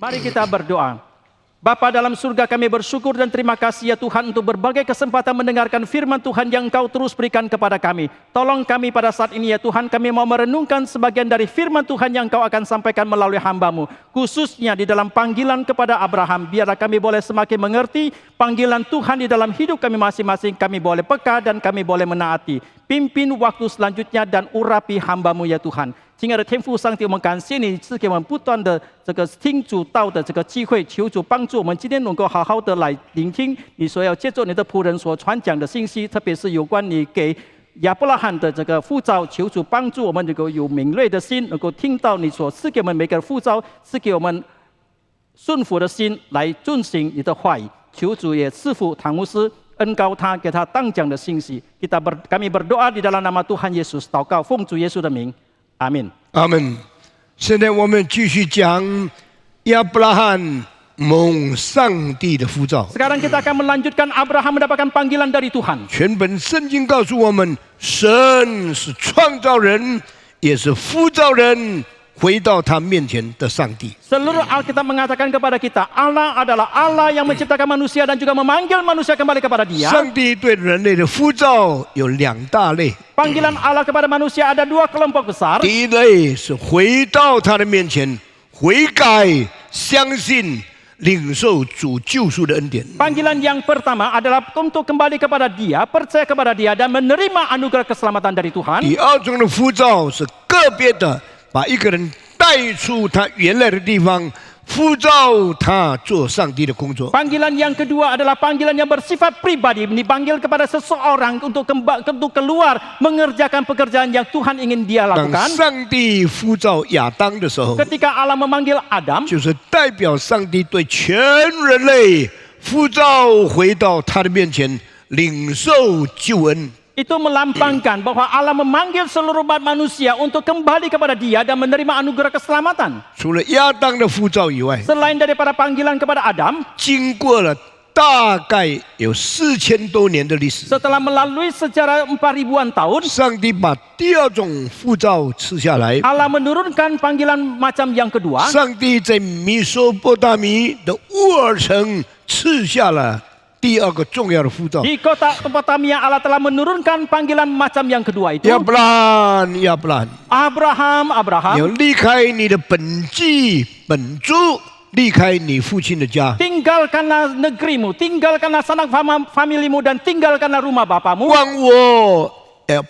Mari kita berdoa. Bapa dalam surga, kami bersyukur dan terima kasih ya Tuhan untuk berbagai kesempatan mendengarkan firman Tuhan yang Engkau terus berikan kepada kami. Tolong kami pada saat ini ya Tuhan, kami mau merenungkan sebagian dari firman Tuhan yang Engkau akan sampaikan melalui hamba-Mu. Khususnya di dalam panggilan kepada Abraham, biarlah kami boleh semakin mengerti panggilan Tuhan di dalam hidup kami masing-masing. Kami boleh peka dan kami boleh menaati. Pimpin waktu selanjutnya dan urapi hamba-Mu ya Tuhan。亲爱的天父上帝，我们感谢你赐给我们不断的这个听主道的这个机会，求主帮助我们今天能够好好的来聆听你所要借助你的仆人所传讲的信息，特别是有关你给亚伯拉罕的这个呼召，求主帮助我们能够有敏锐的心，能够听到你所赐给我们每个人呼召，赐给我们顺服的心来遵行你的话语。求主也赐福唐牧师，恩膏他，给他当讲的信息。kami berdoa di dalam nama Tuhan Yesus，祷告奉主耶稣的名。 阿门，阿门。现在我们继续讲亚伯拉罕蒙上帝的呼召。Sekarang kita akan melanjutkan Abraham mendapatkan panggilan dari Tuhan。全本圣经告诉我们，神是创造人，也是呼召人回到他面前的上帝。 Seluruh Alkitab mengatakan kepada kita, Allah adalah Allah yang menciptakan manusia dan juga memanggil manusia kembali kepada Dia。 上帝对人类的呼召有两大类。 Panggilan Allah kepada manusia ada dua kelompok besar。 第一类是回到他的面前，悔改、相信、领受主救赎的恩典。 Panggilan yang pertama adalah untuk kembali kepada Dia, percaya kepada Dia dan menerima anugerah keselamatan dari Tuhan。 第二种的呼召是个别的，把一个人带出他原来的地方，呼召他做上帝的工作。 Panggilan yang kedua adalah panggilan yang bersifat pribadi, dipanggil kepada seseorang untuk keluar mengerjakan pekerjaan yang Tuhan ingin dia 当 lakukan。 上帝呼召亚当的时候， Ketika Allah memanggil Adam， 就是代表上帝对全人类呼召回到他的面前，领受救恩。 itu melambangkan bahwa Allah memanggil seluruh umat manusia untuk kembali kepada Dia dan menerima anugerah keselamatan。 除了亚当的呼召以外， Selain daripada panggilan kepada Adam， 经过了大概有4000多年的历史， setelah melalui sejarah 4000-an tahun， 上帝把第二种呼召赐下来。 Allah menurunkan panggilan macam yang kedua。 上帝在米索波大米的乌尔城赐下了第二个重要的呼召。 Di kota Mesopotamia Allah telah menurunkan panggilan macam yang kedua itu。 亚伯拉罕，亚伯拉罕， Abraham， 你要离开你的本地本族，离开你父亲的家， tinggalkanlah negerimu, tinggalkanlah sanak familimu dan tinggalkanlah rumah bapamu 往我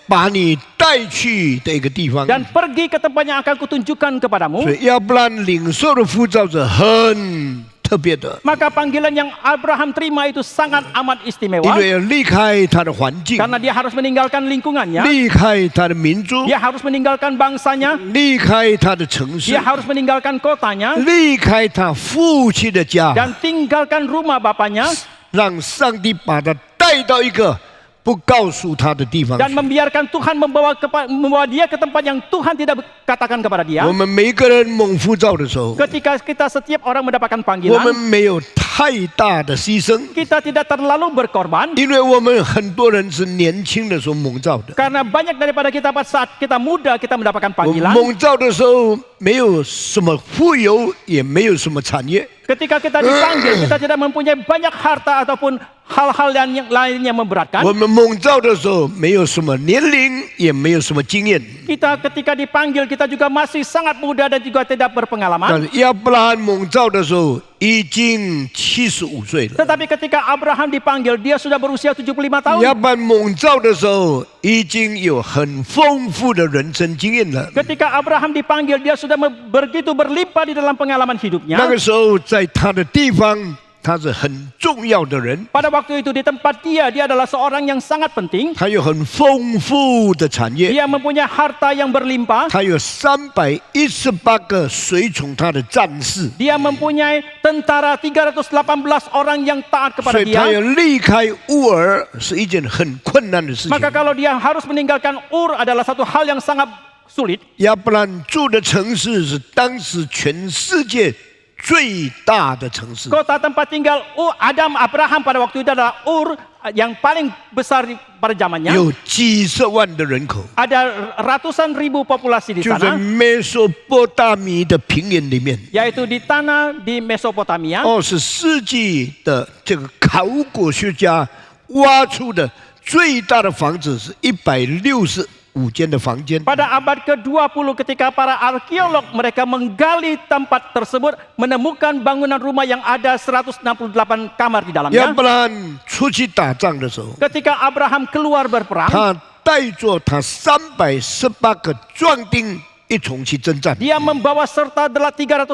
把你带去的一个地方。 dan pergi ke tempat yang akan kutunjukkan kepadamu。 所以亚伯拉罕领受的呼召是很特别的， Maka panggilan yang Abraham terima itu sangat amat 因 istimewa 为要离开他的环境， karena dia harus meninggalkan lingkungannya, 离开他的民族， dia harus meninggalkan bangsanya, 离开他的城市 dia，harus meninggalkan kotanya 离开他父亲的家， dan tinggalkan rumah bapaknya 让上帝把他带到一个不告诉他的地方 dan 去。 membiarkan Tuhan membawa dia ke tempat yang Tuhan tidak katakan kepada dia。 我们每个人蒙呼召的时候， Ketika kita setiap orang mendapatkan 我 panggilan, 们没有太大的牺牲， kita tidak terlalu berkorban 因为我们很多人是年轻的时候蒙召的。 karena banyak daripada kita pada saat kita muda kita mendapatkan 我们 panggilan. 蒙召的时候没有什么富有，也没有什么产业， Ketika kita dipanggil, kita tidak mempunyai banyak harta ataupun hal-hal yang lain yang memberatkan. 我们蒙召的时候没有什么年龄，也没有什么经验。 Kita ketika dipanggil kita juga masih sangat muda dan juga tidak 但 berpengalaman. 是亚伯拉罕蒙召的时候已经75岁了。 Tetapi ketika Abraham dipanggil, dia sudah berusia 75 tahun. 亚伯拉罕蒙召的时候已经有很丰富的人生经验了。 Ketika Abraham dipanggil, dia sudah begitu berlimpah di dalam pengalaman hidupnya. 那个时候在他的地方，他是很重要的人， Pada waktu itu di tempat dia adalah seorang yang sangat penting. 他有很丰富的产业， Dia mempunyai harta yang berlimpah. 他有318个随从他的战士， Dia mempunyai tentara 318 orang yang taat 所 kepada 以他 dia. 要离开乌尔是一件很困难的事情。 Maka kalau dia harus meninggalkan Ur adalah satu hal yang sangat sulit. 亚伯拉罕住的城市是当时全世界最大的城市， Kota tempat tinggal Adam Abraham pada waktu itu adalah Ur yang paling besar pada zamannya. 有几十万的人口， Ada ratusan ribu populasi di 就在 sana, 美索不达米的平原里面。 yaitu di tanah di Mesopotamia. 20世纪的这个考古学家挖出的最大的房子是165间的房间。 Pada abad ke-20 ketika para arkeolog mereka menggali tempat tersebut menemukan bangunan rumah yang ada 168 kamar di 亚 dalamnya. 伯兰出去打仗的时候， Ketika Abraham keluar berperang, 他带着他318个壮丁一同去征战， dia membawa serta 318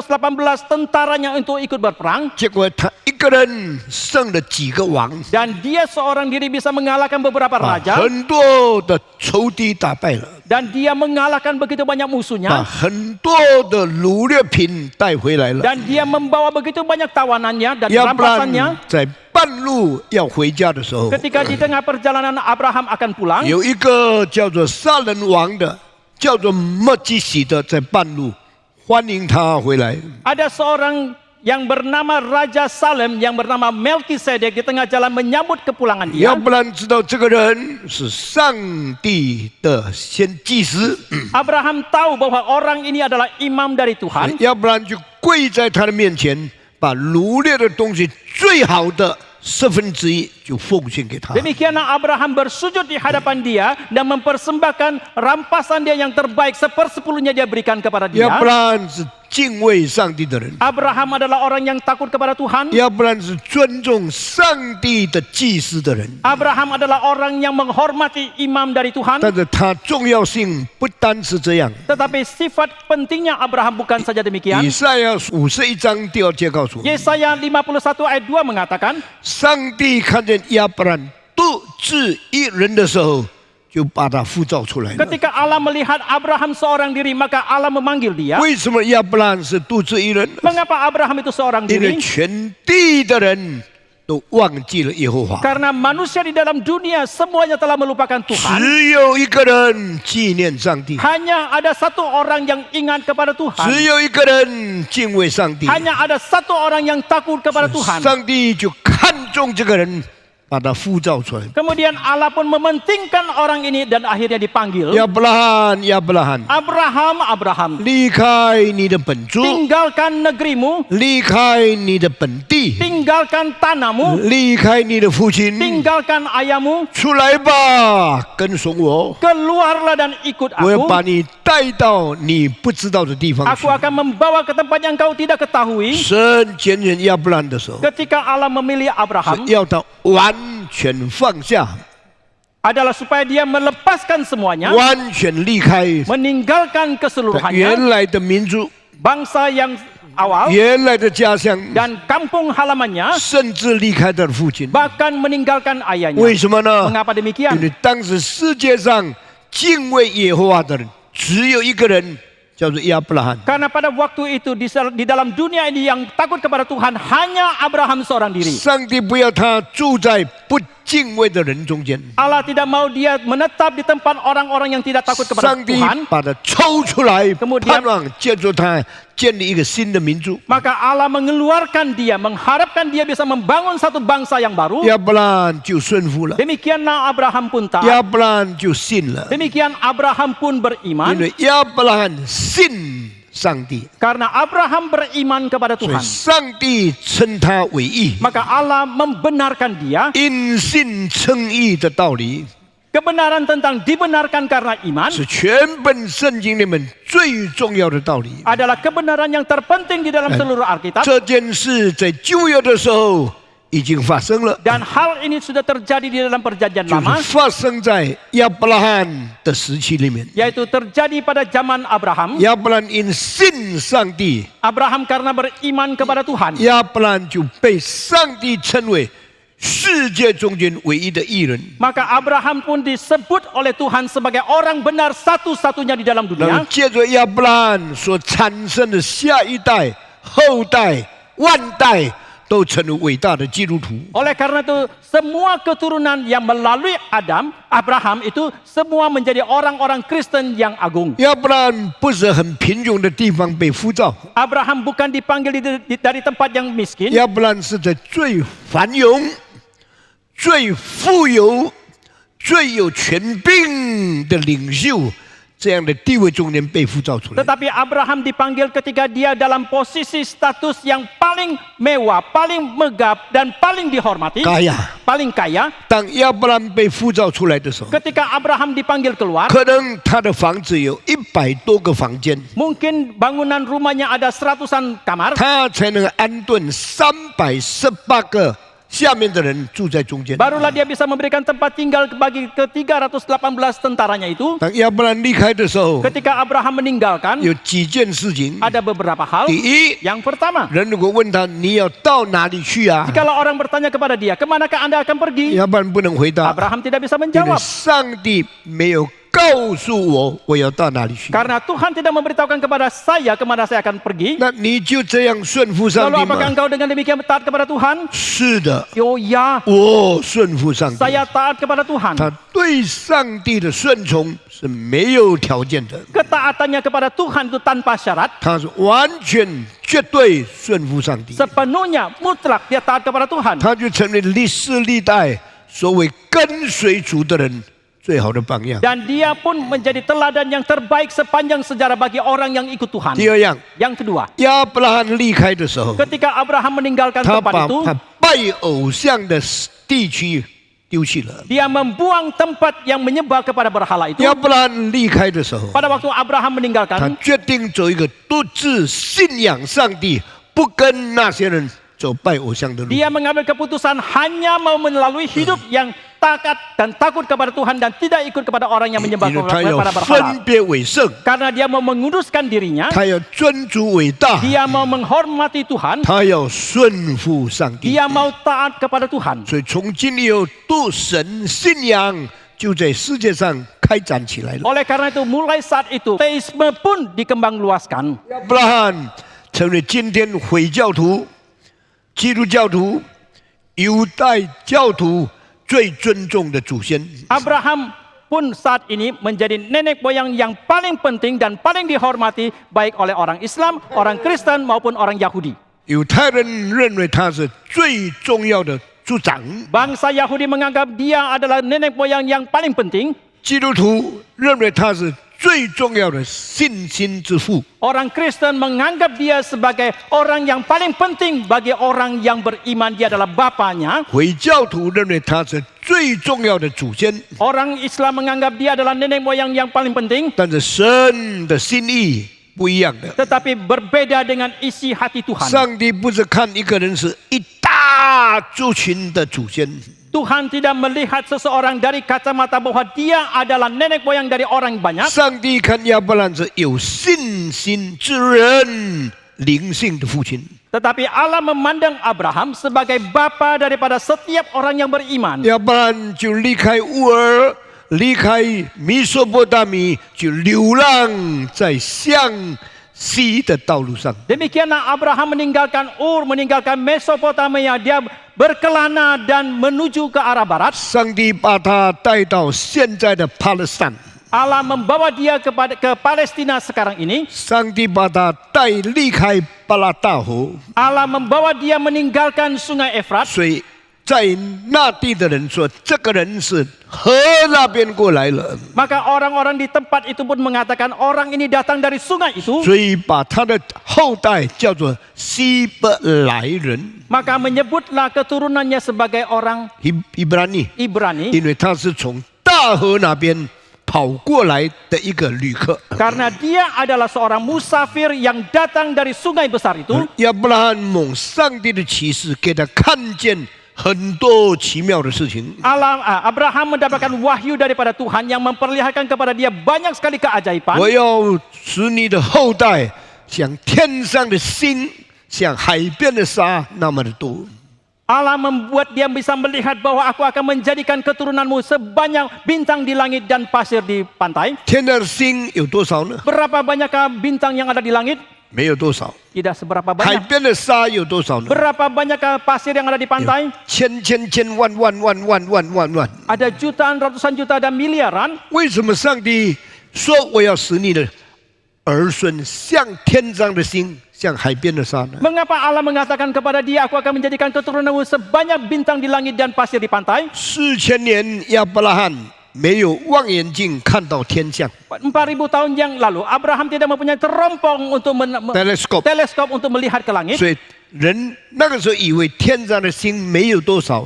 tentaranya untuk ikut berperang. 结果他一个人胜了几个王， Dan dia seorang diri bisa mengalahkan beberapa 把 raja. 很多的仇敌打败了， Dan dia mengalahkan begitu banyak 把 musuhnya. 很多的掳掠品带回来了。 Dan dia membawa begitu banyak tawanannya dan 亚伯兰 rampasannya. 在半路要回家的时候， Ketika di tengah perjalanan Abraham akan pulang, 有一个叫做杀人王的，叫做莫基喜的，在半路欢迎他回来。 ada seorang yang bernama Raja Salem yang bernama Melkisedek di tengah jalan menyambut kepulangan 亚 dia. 伯兰知道这个人是上帝的先祭司， Abraham tahu bahwa orang ini adalah imam dari Tuhan. 亚伯兰就跪在他的面前，把掳掠的东西最好的1/4就奉献给他。 Demikianlah Abraham bersujud di hadapan dia dan mempersembahkan rampasan dia yang terbaik 1/10-nya dia berikan kepada 亚 dia. 伯兰是敬畏上帝的人， Abraham adalah orang yang takut kepada Tuhan. 亚伯兰是尊重上帝的祭司的人。 Abraham adalah orang yang menghormati imam dari Tuhan. 但是他重要性不单是这样。 Tetapi sifat pentingnya Abraham bukan saja demikian. 以赛亚51章第2节告诉我们， Yesaya 51 ayat 2 mengatakan, 上帝看见亚伯兰独自一人的时候，就把他呼召出来了。 ketika Allah melihat Abraham seorang diri, maka Allah memanggil dia. 为什么亚伯兰是独自一人？ Mengapa Abraham itu seorang 因为 diri? 全地的人都忘记了耶和华， Karena manusia di dalam dunia semuanya telah melupakan Tuhan. 只有一个人纪念上帝， Hanya ada satu orang yang ingat kepada 只 Tuhan. 有一个人敬畏上帝， Hanya ada satu orang yang takut kepada Tuhan. 上帝就看中这个人，把他呼召出来。 Kemudian Allah pun mementingkan orang ini dan akhirnya dipanggil. 亚伯拉罕，亚伯拉罕， Abraham, 离开你的本族， tinggalkan negerimu, 离开你的本地， tinggalkan tanahmu, 离开你的父亲， tinggalkan ayahmu, 出来吧，跟从我， keluarlah dan ikut 我要把 aku. 你带到你不知道的地方去 Aku。akan membawa ke tempat yang kau tidak ketahui. 神拣选亚伯兰的时候， Ketika Allah memilih Abraham 要他完全放下， adalah supaya dia melepaskan semuanya, 完全离开 meninggalkan keseluruhannya, 原来的民族、 bangsa yang awal 原来的家乡， dan kampung halamannya, 甚至离开他的父亲。 bahkan meninggalkan 为 ayahnya. 什么呢？ Mengapa 因 demikian? 为当时世界上敬畏耶和华的人只有一个人，叫做亚伯拉罕。 Karena pada waktu itu di dalam dunia ini yang takut kepada Tuhan hanya Abraham seorang diri. 上帝不要他住在不敬畏的人中间， Allah tidak mau dia menetap di tempat orang-orang yang tidak takut kepada 上帝 Tuhan. 把他抽出来， Kemudian 盼望借助他建立一个新的民族。 Maka Allah mengeluarkan dia, mengharapkan dia bisa membangun satu bangsa yang baru. 亚伯拉罕就顺服了， Demikianlah Abraham pun taat. 亚伯拉罕就信了， Demikian Abraham pun 因 beriman. 为亚伯拉罕信上帝， Karena Abraham beriman kepada 所以 Tuhan. 上帝称他为义。 Maka Allah membenarkan dia. 因信称义的道理 Kebenaran tentang dibenarkan karena iman 是全本圣经里面最重要的道理。 adalah kebenaran yang terpenting di dalam seluruh Alkitab. 这件事在旧约的时候已经发生了， Dan hal ini sudah terjadi di dalam perjanjian 就 lama, 是发生在亚伯拉罕的时期里面。 yaitu terjadi pada zaman Abraham. 亚伯兰因信上帝， Abraham karena beriman kepada Tuhan, 亚伯兰就被上帝称为世界中间唯一的义人。 maka Abraham pun disebut oleh Tuhan sebagai orang benar satu-satunya di dalam 然后 dunia. 借着亚伯拉罕所产生的下一代、后代、万代，都成为伟大的基督徒。 Oleh karena itu, semua keturunan yang melalui Abraham itu semua menjadi orang-orang Kristen yang agung. 亚伯拉罕不是很贫穷的地方被呼召， Abraham bukan dipanggil dari tempat yang miskin. 亚伯拉罕是在最繁荣、最富有、最有权柄的领袖这样的地位中间被呼召出来。 Tetapi Abraham dipanggil ketika dia dalam posisi status yang paling mewah, paling megah, dan paling dihormati, 嘎呀！ paling kaya. 当亚伯拉罕被呼召出来的时候， Ketika Abraham dipanggil keluar, 可能他的房子有100多个房间， mungkin bangunan rumahnya ada 100-an kamar, 他才能安顿318个下面的人住在中间。 barulah dia bisa memberikan tempat tinggal bagi ke 318 tentaranya itu. 当亚伯拉罕离开的时候， Ketika Abraham meninggalkan, 有几件事情。 ada beberapa hal. 第一， Yang pertama, 人如果问他你要到哪里去啊， jikalau orang bertanya kepada dia, kemanakah Anda akan pergi? 亚伯拉罕不能回答， Abraham tidak bisa 因为 menjawab. 上帝没有告诉我要到哪里去。 Karena Tuhan tidak memberitahukan kepada saya kemana saya akan pergi. 那你就这样顺服上 Lalu 帝 apakah 吗？ engkau dengan demikian taat kepada Tuhan? 是的， Oh ya, 我顺服上帝。 saya taat kepada Tuhan. 他对上帝的顺从是没有条件的， Ketaatannya kepada Tuhan itu tanpa syarat. 他是完全绝对顺服上帝， Sepenuhnya mutlak dia taat kepada Tuhan. 他就成为历世历代所谓跟随主的人最好的榜样。 Dan dia pun menjadi teladan yang terbaik sepanjang sejarah bagi orang yang ikut Tuhan. 第二样， Yang kedua, 亚伯拉罕离开的时候， ketika Abraham meninggalkan 他 tempat 把 itu, 他拜偶像的地区丢弃了。 dia membuang tempat yang menyembah kepada berhala itu. 亚伯拉罕离开的时候， Pada waktu Abraham 他 meninggalkan, 决定走一个独自信仰上帝，不跟那些人走拜偶像的路。 dia mengambil keputusan hanya mau melalui hidup yang takat dan takut kepada Tuhan dan tidak ikut kepada orang yang menyembah 因为他要 kepada berhala. 分别为圣， Karena dia mau menguduskan dirinya, 他要尊主伟大， dia mau menghormati Tuhan, 他要顺服上帝。 dia mau taat kepada Tuhan. 所以从今以后，独神信仰就在世界上开展起来了。 Oleh karena itu mulai saat itu teisme pun dikembangluaskan. 亚伯拉罕成为今天回教徒、基督教徒、犹太教徒最尊重的祖先。 Abraham pun saat ini menjadi nenek moyang yang paling penting dan paling dihormati baik oleh orang Islam, orang Kristen maupun orang Yahudi. 犹太人认为他是最重要的族长， Bangsa Yahudi menganggap dia adalah nenek moyang yang paling penting. 基督徒认为他是最重要的信心之父。 Orang Kristen menganggap dia sebagai orang yang paling penting bagi orang yang beriman. Dia adalah bapaknya. 回教徒认为他是最重要的祖先， Orang Islam menganggap dia adalah nenek moyang yang paling penting. 但是神的心意不一样的。 Tetapi berbeda dengan isi hati Tuhan. 上帝不是看一个人是一大族群的祖先， Tuhan tidak melihat seseorang dari kacamata bahwa dia adalah nenek moyang dari orang banyak. 上帝看亚伯兰是有信心之人，灵性的父亲。 Tetapi Allah memandang Abraham sebagai bapa daripada setiap orang yang beriman. 亚伯兰就离开乌尔，离开米索波大米，就流浪在向西的道路上。 Demikianlah Abraham meninggalkan Ur, meninggalkan Mesopotamia. Dia berkelana dan menuju ke arah barat. 上帝把他带到现在的巴勒斯坦， Allah membawa dia ke Palestina sekarang ini. 上帝把他带离开巴拉大河， Allah membawa dia meninggalkan sungai Efrat. 所以在那地的人说，这个人是河那边过来了， Maka orang-orang di tempat itu pun mengatakan orang ini datang dari sungai itu. 所以把他的后代叫做希伯来人 Maka menyebutlah keturunannya sebagai orang （Ibrani）， Ibrani. 因为他是从大河那边跑过来的一个旅客。 Karena dia adalah seorang musafir yang datang dari sungai besar itu. 亚伯拉罕蒙上帝的启示，给他看见很多奇妙的事情。 Abraham mendapatkan wahyu daripada Tuhan yang memperlihatkan kepada dia banyak sekali keajaiban. 我要使你的后代像天上的星，像海边的沙那么的多。 Allah membuat dia bisa melihat bahwa aku akan menjadikan keturunanmu sebanyak bintang di langit dan pasir di pantai. 天上的星有多少呢？ Berapa banyakkah bintang yang ada di langit? 没有多少， Tidak seberapa 海 banyak. 边的沙有多少呢？ Berapa banyak pasir yang ada di pantai? 千万万。 Ada jutaan, ratusan juta, dan miliaran. 为什么上帝说我要使你的儿孙像天上的星，像海边的沙呢？ Mengapa Allah mengatakan kepada dia, aku akan menjadikan keturunanmu sebanyak bintang di langit dan pasir di pantai? 4000年亚伯拉罕没有望远镜看到天象 4.000 tahun yang lalu, Abraham tidak mempunyai terompong untuk teleskop， teleskop untuk melihat ke langit. 所以人那个时候以为天上的星没有多少，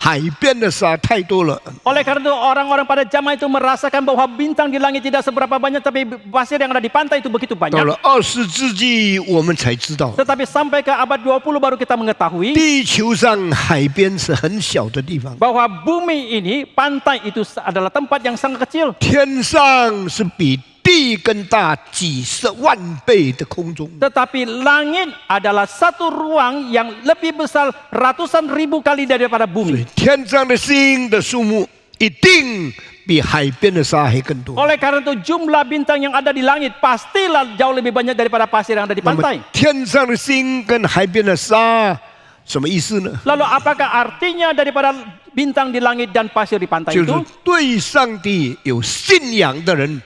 海边的沙太多了。 Oleh karena itu orang-orang pada zaman itu merasakan bahwa bintang di langit tidak seberapa banyak, tapi pasir yang ada di pantai itu begitu 到 banyak. 了20世纪，我们才知道， Tetapi sampai ke abad 20 baru kita mengetahui 地球上海边是很小的地方， bahwa bumi ini, pantai itu adalah tempat yang sangat kecil. 天上是比地更大几十万倍的空中。 Tetapi langit adalah satu ruang yang lebih besar ratusan ribu kali daripada 所 bumi. 以天上的星的数目一定比海边的沙还更多。 Oleh karena itu jumlah bintang yang ada di langit pastilah jauh lebih banyak daripada pasir yang ada di 那么 pantai. 天上的星跟海边的沙什么意思呢？ Lalu apakah artinya daripada bintang di langit dan pasir di pantai 就是 itu? 对上帝有信仰的人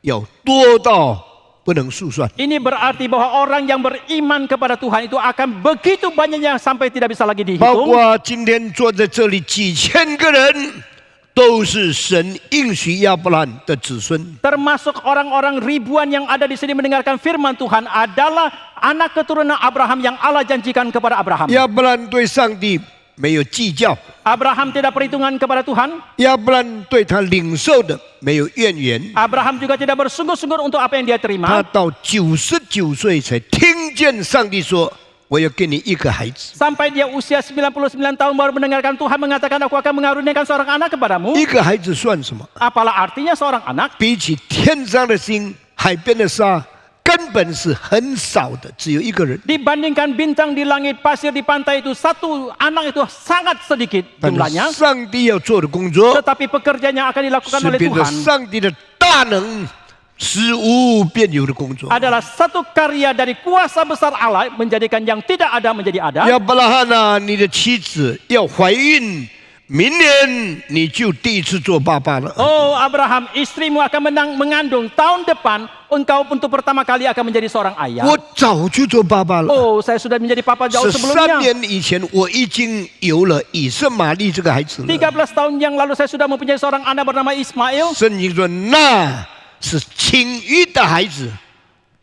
要多到不能数算。 Ini berarti bahwa orang yang beriman kepada Tuhan itu akan begitu banyaknya sampai tidak bisa lagi 包 dihitung. 括今天坐在这里几千个人，都是神应许亚伯兰的子孙。 Termasuk orang-orang ribuan yang ada di sini mendengarkan firman Tuhan adalah anak keturunan Abraham yang Allah janjikan kepada Abraham. 亚伯兰对上帝没有计较， Abraham tidak perhitungan kepada Tuhan. 亚伯兰对他领受的没有怨言。 Abraham juga tidak bersungguh-sungguh untuk apa yang dia 他 terima. 到99岁才听见上帝说：“我要给你一个孩子。 Sampai dia usia 99 tahun baru mendengarkan Tuhan mengatakan, aku akan mengaruniakan seorang anak kepadamu. 一个孩子算什么？ Apalah artinya seorang anak? 比起天上的星、海边的沙，根本是很少的，只有一个人。 Dibandingkan bintang di langit, pasir di pantai itu, satu anak itu sangat sedikit 但 jumlahnya. 是上帝要做的工作， Tetapi pekerjaan yang akan dilakukan 是 oleh 凭着 Tuhan 上帝的大能，使无变有的工作。 adalah satu karya dari kuasa besar Allah menjadikan yang tidak ada menjadi ada. 亚伯拉罕啊，你的妻子要怀孕，明年你就第一次做爸爸了。 Oh Abraham, istrimu akan mengandung tahun depan, engkau untuk pertama kali akan menjadi seorang ayah. 我早就做爸爸了。 Oh, saya sudah menjadi papa jauh 13 sebelumnya. 年以前，我已经有了以圣玛利这个孩子了。 13 tahun yang lalu saya sudah mempunyai seorang anak bernama Ismail. 圣经说那是轻易的孩子，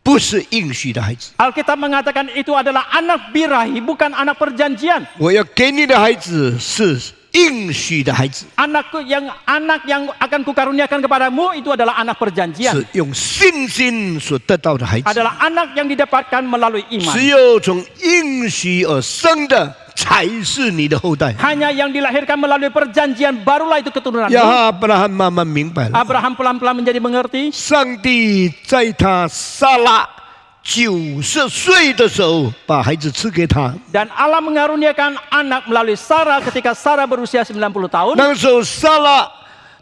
不是应许的孩子。 Alkitab mengatakan itu adalah anak birahi, bukan anak perjanjian. 我要给你的孩子是应许的孩子， Anak yang akan kukaruniakan kepadamu itu adalah anak perjanjian. 是用信心所得到的孩子。 Adalah anak yang didapatkan melalui 只 iman. 有从应许而生的，才是你的后代。 Hanya yang dilahirkan melalui perjanjian barulah itu keturunanmu. 亚伯拉罕慢慢明白了， Abraham pelan-pelan menjadi mengerti. 上帝在他撒拉90岁的时候，把孩子赐给他。 Dan Allah mengaruniakan anak melalui Sarah ketika Sarah berusia 90 tahun. 那个时候，撒拉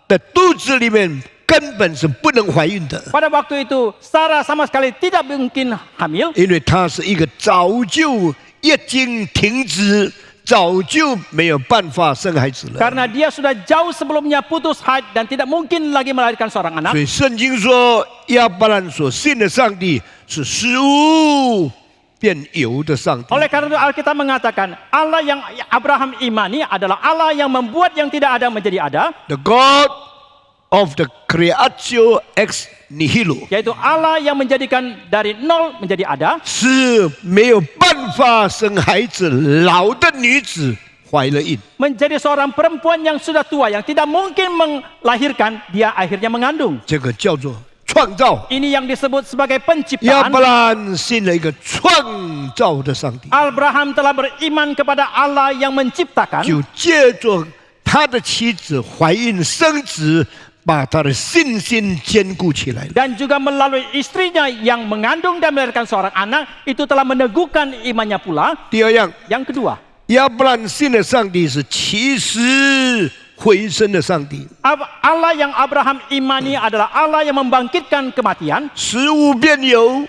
的肚子里面根本是不能怀孕的， Pada waktu itu Sarah sama sekali tidak mungkin hamil. 因为她是一个早就月经停止，早就没有办法生孩子了。 Karena dia sudah jauh sebelumnya putus haid dan tidak mungkin lagi melahirkan seorang 所 anak. 以圣经说，亚伯兰所信的上帝是使无变有的上帝。 Oleh karena itu Alkitab mengatakan Allah yang Abraham imani adalah Allah yang membuat yang tidak ada menjadi ada. The God of the creatio ex nihilo， Yaitu Allah yang menjadikan dari nol menjadi ada. 是没有办法生孩子，老的女子怀了孕。 Menjadi seorang perempuan yang sudah tua yang tidak mungkin melahirkan, dia akhirnya mengandung. 这个叫做创造。 Ini yang disebut sebagai 亚 penciptaan. 伯兰信了一个创造的上帝， Abraham telah beriman kepada Allah yang menciptakan. 就借着他的妻子怀孕生子，把他的信心坚固起来了。 Dan juga melalui istrinya yang mengandung dan melahirkan seorang anak, itu telah meneguhkan imannya pula. 第二样， Yang kedua, 亚伯兰信的上帝是起死回生的上帝， Allah yang Abraham imani adalah Allah yang membangkitkan kematian. 使无变有，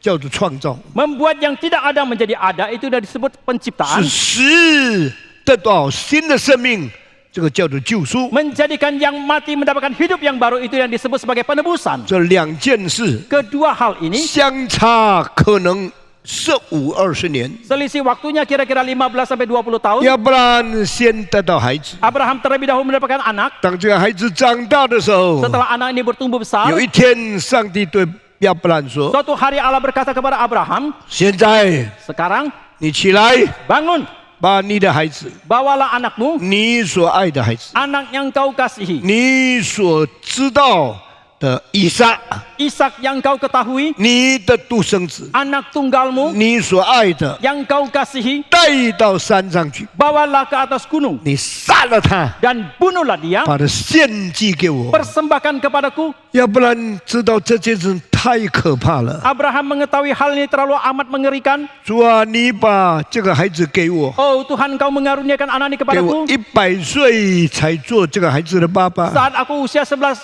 叫做创造， Membuat yang tidak ada menjadi ada itu sudah disebut 是 penciptaan. 使得到新的生命，这个叫做救赎。 Menjadikan yang mati mendapatkan hidup yang baru itu yang disebut sebagai penebusan. 这两件事 Kedua hal ini 相差可能15-20年， selisih waktunya kira-kira 15 sampai 20 tahun. 要不然先得到孩子。 Abraham terlebih dahulu mendapatkan anak. 当这个孩子长大的时候， Setelah anak ini bertumbuh besar, 有一天上帝对亚伯兰说 suatu hari Allah berkata kepada Abraham, 现在 sekarang 你起来， bangun, 把你的孩子， bawalah anakmu, 你所爱的孩子， anak yang kau kasihi, 你所知道的以撒， Ishak yang kau ketahui, 你的独生子， anak tunggalmu 你所爱的， yang kau kasihi, 带到山上去， bawalah ke atas gunung 你杀了他， dan bunuhlah dia, 把他献祭给我， persembahkan kepadaku. 要不然知道这件事太可怕了。 Abraham mengetahui hal ini terlalu amat mengerikan. 主啊，你把这个孩子给我， Oh Tuhan, kau mengaruniakan anak ini 给我 kepadaku 100岁才做这个孩子的爸爸。 saat aku usia 100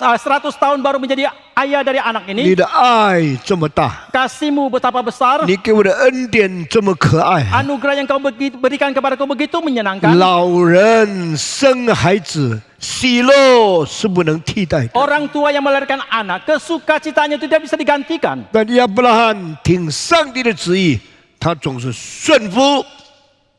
tahun baru menjadi ayah dari anak 你 ini. 的爱这么大， Kasihmu betapa besar, 你给我的恩典这么可爱。 anugerah yang kau berikan kepadaku begitu menyenangkan. 老人生孩子，喜乐是不能替代的。 Orang tua yang melahirkan anak, kesukacitaannya itu tidak bisa digantikan. 但亚伯拉罕听上帝的旨意，他总是顺服，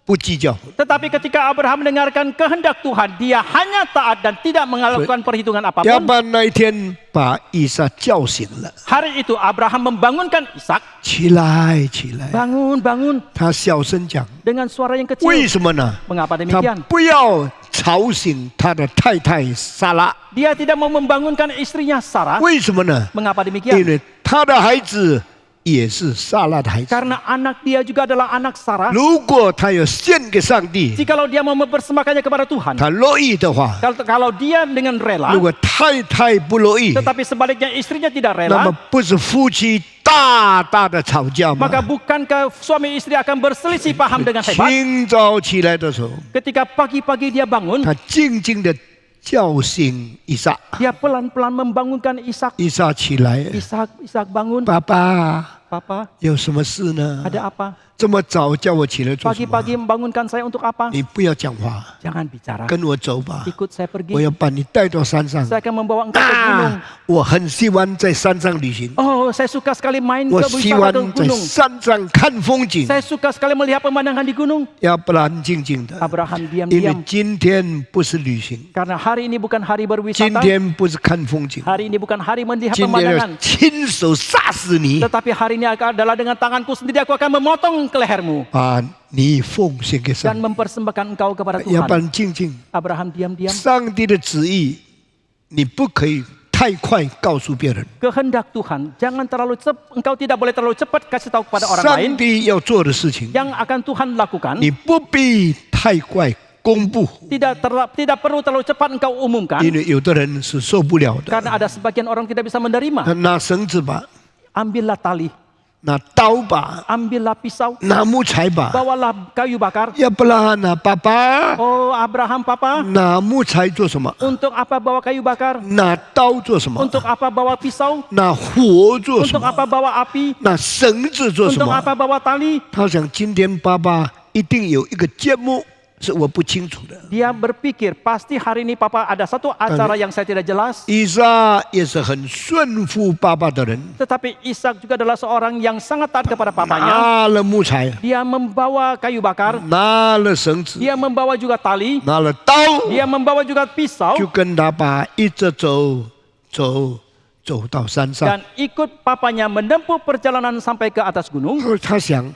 不计较。 Tetapi ketika Abraham mendengarkan kehendak Tuhan, dia hanya taat dan tidak melakukan perhitungan 亚 apapun. 伯那一天把以撒叫醒了， Hari itu Abraham membangunkan Ishak. 起来，起来。 Bangun, bangun, 他小声讲， dengan suara yang 为 kecil. 什么呢？ Mengapa 他 demikian? 不要吵醒他的太太撒拉， Dia tidak mau membangunkan istrinya Sarah. 为什么呢？ Mengapa 因 demikian? 为他的孩子也是撒拉的孩子。 Karena anak dia juga adalah anak Sarah. 如果他要献给上帝， Jikalau dia mau mempersembahkannya kepada Tuhan, 他乐意的话， kalau dia dengan rela, 如果太太不乐意， tetapi sebaliknya istrinya tidak 那么 rela, 不是夫妻大大的吵架吗？ maka bukankah suami istri akan berselisih paham dengan hebat? 清早起来的时候， Ketika pagi-pagi dia bangun, 他静静的叫醒以撒， dia pelan-pelan membangunkan Ishak. 以撒起来， Ishak bangun. 爸爸 Papa, 有什么事呢？ ada apa? 这么早叫我起来做什么？ Pagi-pagi membangunkan saya untuk apa? 你不要讲话， Jangan bicara. 跟我走吧， Ikut saya 我 pergi. 要把你带到山上。 Saya akan membawa engkau ke gunung. 啊，我很喜欢在山上旅行， Oh, saya suka sekali main 我 ke 喜 wisata 欢 ke 在 gunung. 山上看风景。 Saya suka sekali melihat pemandangan di gunung. 要不然静静的， Abraham 因为 diam-diam. 今天不是旅行， Karena hari ini bukan hari 今 berwisata. 天不是看风景， Hari ini bukan hari melihat 今天要 pemandangan. 亲手杀死你 Tetapi hari ini adalah dengan tanganku sendiri aku akan memotong ke lehermu. 啊！你奉献给上 Dan mempersembahkan engkau kepada 帝，要不 Tuhan. 然静静。 Abraham diam-diam. 上帝的旨意，你不可以太快告诉别人。 Kehendak Tuhan, jangan engkau tidak boleh terlalu cepat kasih tahu kepada orang 上 lain 帝要做的事情， yang akan Tuhan lakukan. 你不必太快公布， Tidak perlu terlalu cepat engkau umumkan. 因为有的人是受不了的。 Karena ada sebagian orang tidak bisa menerima. 拿绳子吧， Ambillah tali, 拿刀吧， ambillah pisau, 拿木材吧。 bawalah kayu bakar. 要不然呢，爸爸 Oh Abraham, Papa, 拿木材做什么？ untuk apa bawa kayu bakar? 拿刀做什么？ Untuk apa bawa pisau? 拿火做什 Untuk 么？ apa bawa api? 拿绳子做什 Untuk 么？ apa bawa tali? 他想今天爸爸一定有一个节目是我不清楚的。 Dia berpikir pasti hari ini Papa ada satu acara yang saya tidak jelas. 以撒也是很顺服爸爸的人， Tetapi Ishak juga adalah seorang yang sangat taat kepada papanya. 拿了木材， Dia membawa kayu bakar, 拿了绳子， dia membawa juga tali, 拿了刀， dia membawa juga pisau 就跟他爸一直走到山上。 dan ikut papanya menempuh perjalanan sampai ke atas gunung. 他想，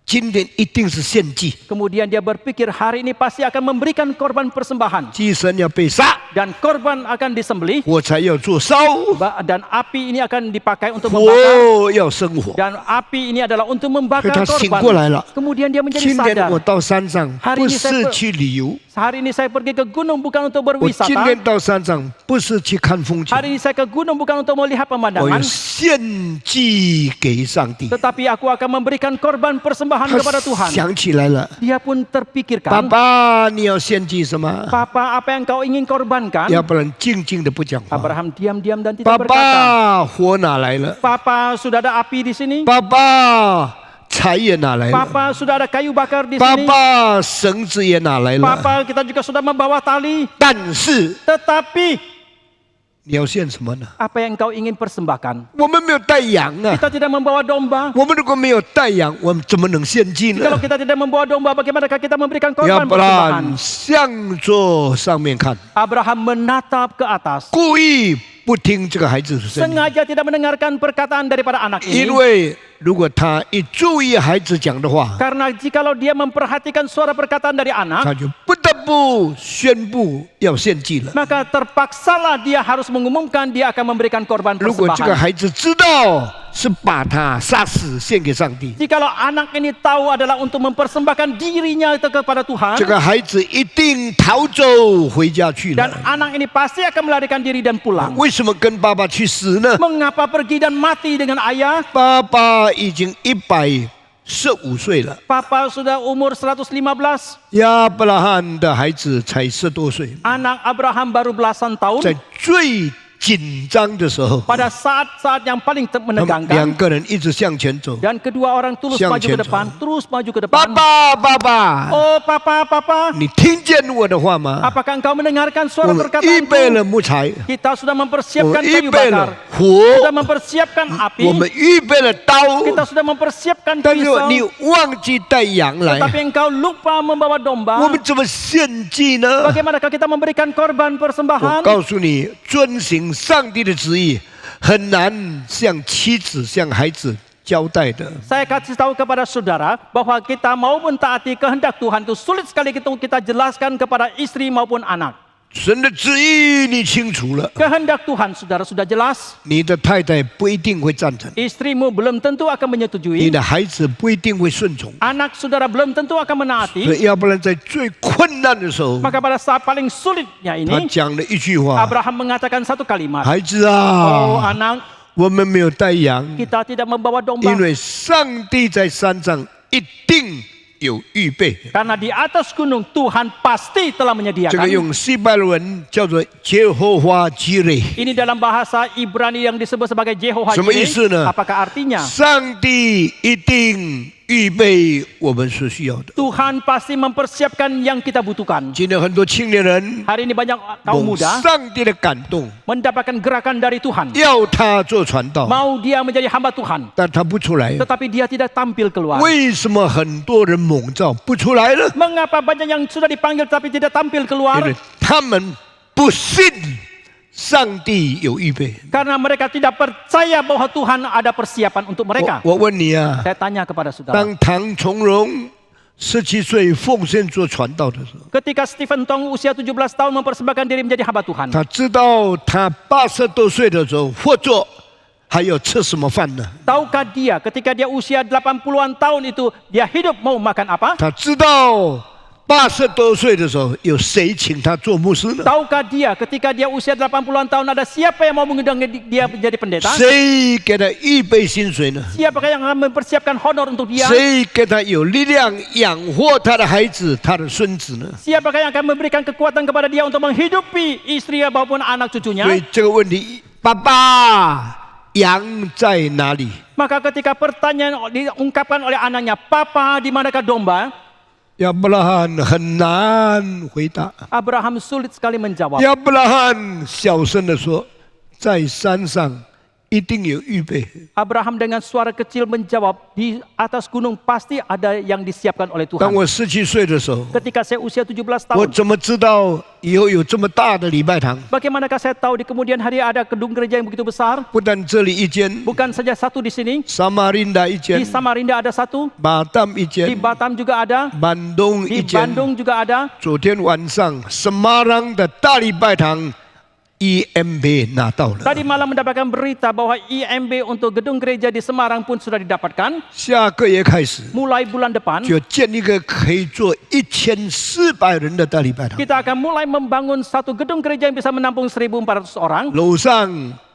今天一定是献祭， Kemudian dia berpikir hari ini pasti akan memberikan korban persembahan 祭牲要被杀， dan korban akan disembelih 火柴要做烧， dan api ini akan dipakai untuk membakar 火要生火。 dan api ini adalah untuk membakar 他醒过来了。 korban. Kemudian dia menjadi 今天 sadar. 我到山上， Hari 不 ini saya 是去旅游， Hari ini saya pergi ke gunung bukan untuk 我今 berwisata. 天到山上不是去看风景， Hari ini saya ke gunung bukan untuk melihat 我要 pemandangan, 献祭给上帝。 tetapi aku akan memberikan korban persembahan 他 kepada Tuhan. 想起来了， Dia pun 爸 terpikirkan, 爸，你要献祭什么？ Papa, apa yang kau ingin korbankan? 要不然静静的不讲话。 Abraham diam-diam dan 爸 tidak berkata. 爸，火哪来了？ Papa, sudah ada api di sini. 爸爸，柴也拿来了？ Papa, sudah ada kayu bakar di 爸 sini. 爸，绳子也拿来了？ Papa, kita juga sudah membawa tali. 但是 Tetapi, 你要献什么呢？ apa yang kau ingin persembahkan? 我们没有带羊啊！ Kita tidak membawa domba. 我们如果没有带羊，我们怎么能献祭 Kalau 呢？ kita tidak membawa domba, bagaimanakah kita memberikan 要 korban 不 persembahan? 然向着上面看， Abraham menatap ke atas. 故意不听这个孩子的声音， Sengaja tidak mendengarkan perkataan daripada anak 因 ini. 为如果他一注意孩子讲的话， Karena jikalau dia memperhatikan suara perkataan dari anak, 他就不得不宣布要献祭了。 maka terpaksalah dia harus mengumumkan dia akan memberikan korban 如果这个 persembahan. 孩子知道是把他杀死献给上帝， Jikalau anak ini tahu adalah untuk mempersembahkan dirinya itu kepada Tuhan, 这个孩子一定逃走回家去 dan 了。 anak ini pasti akan melarikan diri dan pulang. 为什么跟爸爸去死呢？ Mengapa pergi dan mati dengan ayah? 爸爸已经115岁了， Papa sudah umur 115, 亚伯拉罕的孩子才10多岁， anak Abraham baru belasan 在 tahun. 最紧张的时候， Pada saat-saat yang paling 他们两 menegangkan, 个人一直向前走。 dan kedua orang terus Siang maju ke Chen depan, Chong. terus maju ke 爸 depan. 爸，爸爸， Oh papa, papa, 你听见我的话吗？ apakah engkau mendengarkan 我 suara 们预备 perkataanku? 了木材， Kita sudah 我 mempersiapkan 们预 kayu 备 bakar, 了火， sudah mempersiapkan 我 api, 们预备了刀， kita sudah mempersiapkan 但是你 pisau, 忘记带羊来， tetapi engkau lupa membawa 我 domba. 们怎么献祭呢？ Bagaimanakah kita memberikan korban 我 persembahan? 告诉你，遵行上帝的旨意很难向妻子、向孩子交代的。 Saya kasih tahu kepada saudara bahwa kita mau mentaati kehendak Tuhan itu sulit sekali kita jelaskan kepada istri maupun anak. 神的旨意你清楚了， Kehendak Tuhan saudara sudah jelas. 你的太太不一定会赞成， Istrimu belum tentu akan 你 menyetujui. 的孩子不一定会顺从。 Anak saudara belum tentu akan menaati. 要不然在最困难的时候， Maka pada saat paling sulitnya 他 ini, 讲了一句话 Abraham mengatakan satu：“ kalimat. 孩子 Oh 啊， anak, 我们没有带羊， kita tidak membawa 因 domba. 为上帝在山上一定有预备。 Karena di atas gunung Tuhan pasti telah 这个 menyediakan. 用希伯来文叫做耶和华基瑞。 Ini dalam bahasa Ibrani yang disebut sebagai Jehovah 什么意思呢？ Apakah artinya? 上帝一定预备我们所需要的。 Tuhan pasti mempersiapkan yang kita butuhkan. 今天很多青年人 Hari ini banyak kaum 蒙 muda 上帝的感动， mendapatkan gerakan dari Tuhan. 要他做传道， Mau dia menjadi hamba Tuhan. 但他不出来。 Tetapi dia tidak tampil keluar. 为什么很多人蒙召不出来呢？ Mengapa banyak yang sudah dipanggil tapi tidak tampil 因 keluar? 为他们不信上帝有预备。 Karena mereka tidak percaya bahwa Tuhan ada persiapan untuk mereka. 我问你啊， Saya tanya kepada saudara. 当唐从容17岁奉献做传道的时候， Ketika Stephen Tong usia 17 tahun mempersembahkan diri menjadi hamba Tuhan. 他知道他80多岁的时候或做还要吃什么饭呢？ Tahukah dia ketika dia usia 80-an tahun itu dia hidup mau makan apa? 他知道80多岁的时候有谁请他做牧师呢？ Tahukah dia ketika dia usia 80-an tahun ada siapa yang mau mengundang dia menjadi pendeta? 谁给他预备薪水呢？ Siapakah yang akan mempersiapkan honor untuk dia? 谁给他有力量养活他的孩子、他的孙子呢？ Siapakah yang akan memberikan kekuatan kepada dia untuk menghidupi istri maupun anak 所 cucunya? 以这个问题，爸爸，羊在哪里？ Maka ketika pertanyaan diungkapkan oleh anaknya, Papa di manakah domba? 亚伯拉罕很难回答。 Abraham sulit sekali menjawab. 亚伯拉罕小声地说：“在山上一定有预备。 Abraham dengan suara kecil menjawab, di atas gunung pasti ada yang disiapkan oleh 当 Tuhan. 我17岁的时候， Ketika saya usia 17我 tahun, 怎么知道以后有这么大的礼拜堂？ bagaimanakah saya tahu di kemudian hari ada gedung gereja yang begitu besar? 不但这里一间， Bukan saja satu di sini, 撒玛琳达一 di 间， Samarinda ada satu, 马丹一 di 间， Batam juga ada, 板东一 di 间。 Bandung juga ada. 昨天晚上，圣马朗的大礼拜堂 EMB 拿到了， Tadi malam mendapatkan berita bahwa IMB untuk gedung gereja di Semarang pun sudah didapatkan. 下个月开始 Mulai bulan depan, 就建一个可以坐1400人的大礼拜堂， kita akan mulai membangun satu gedung gereja yang bisa menampung 1.400 orang. 楼上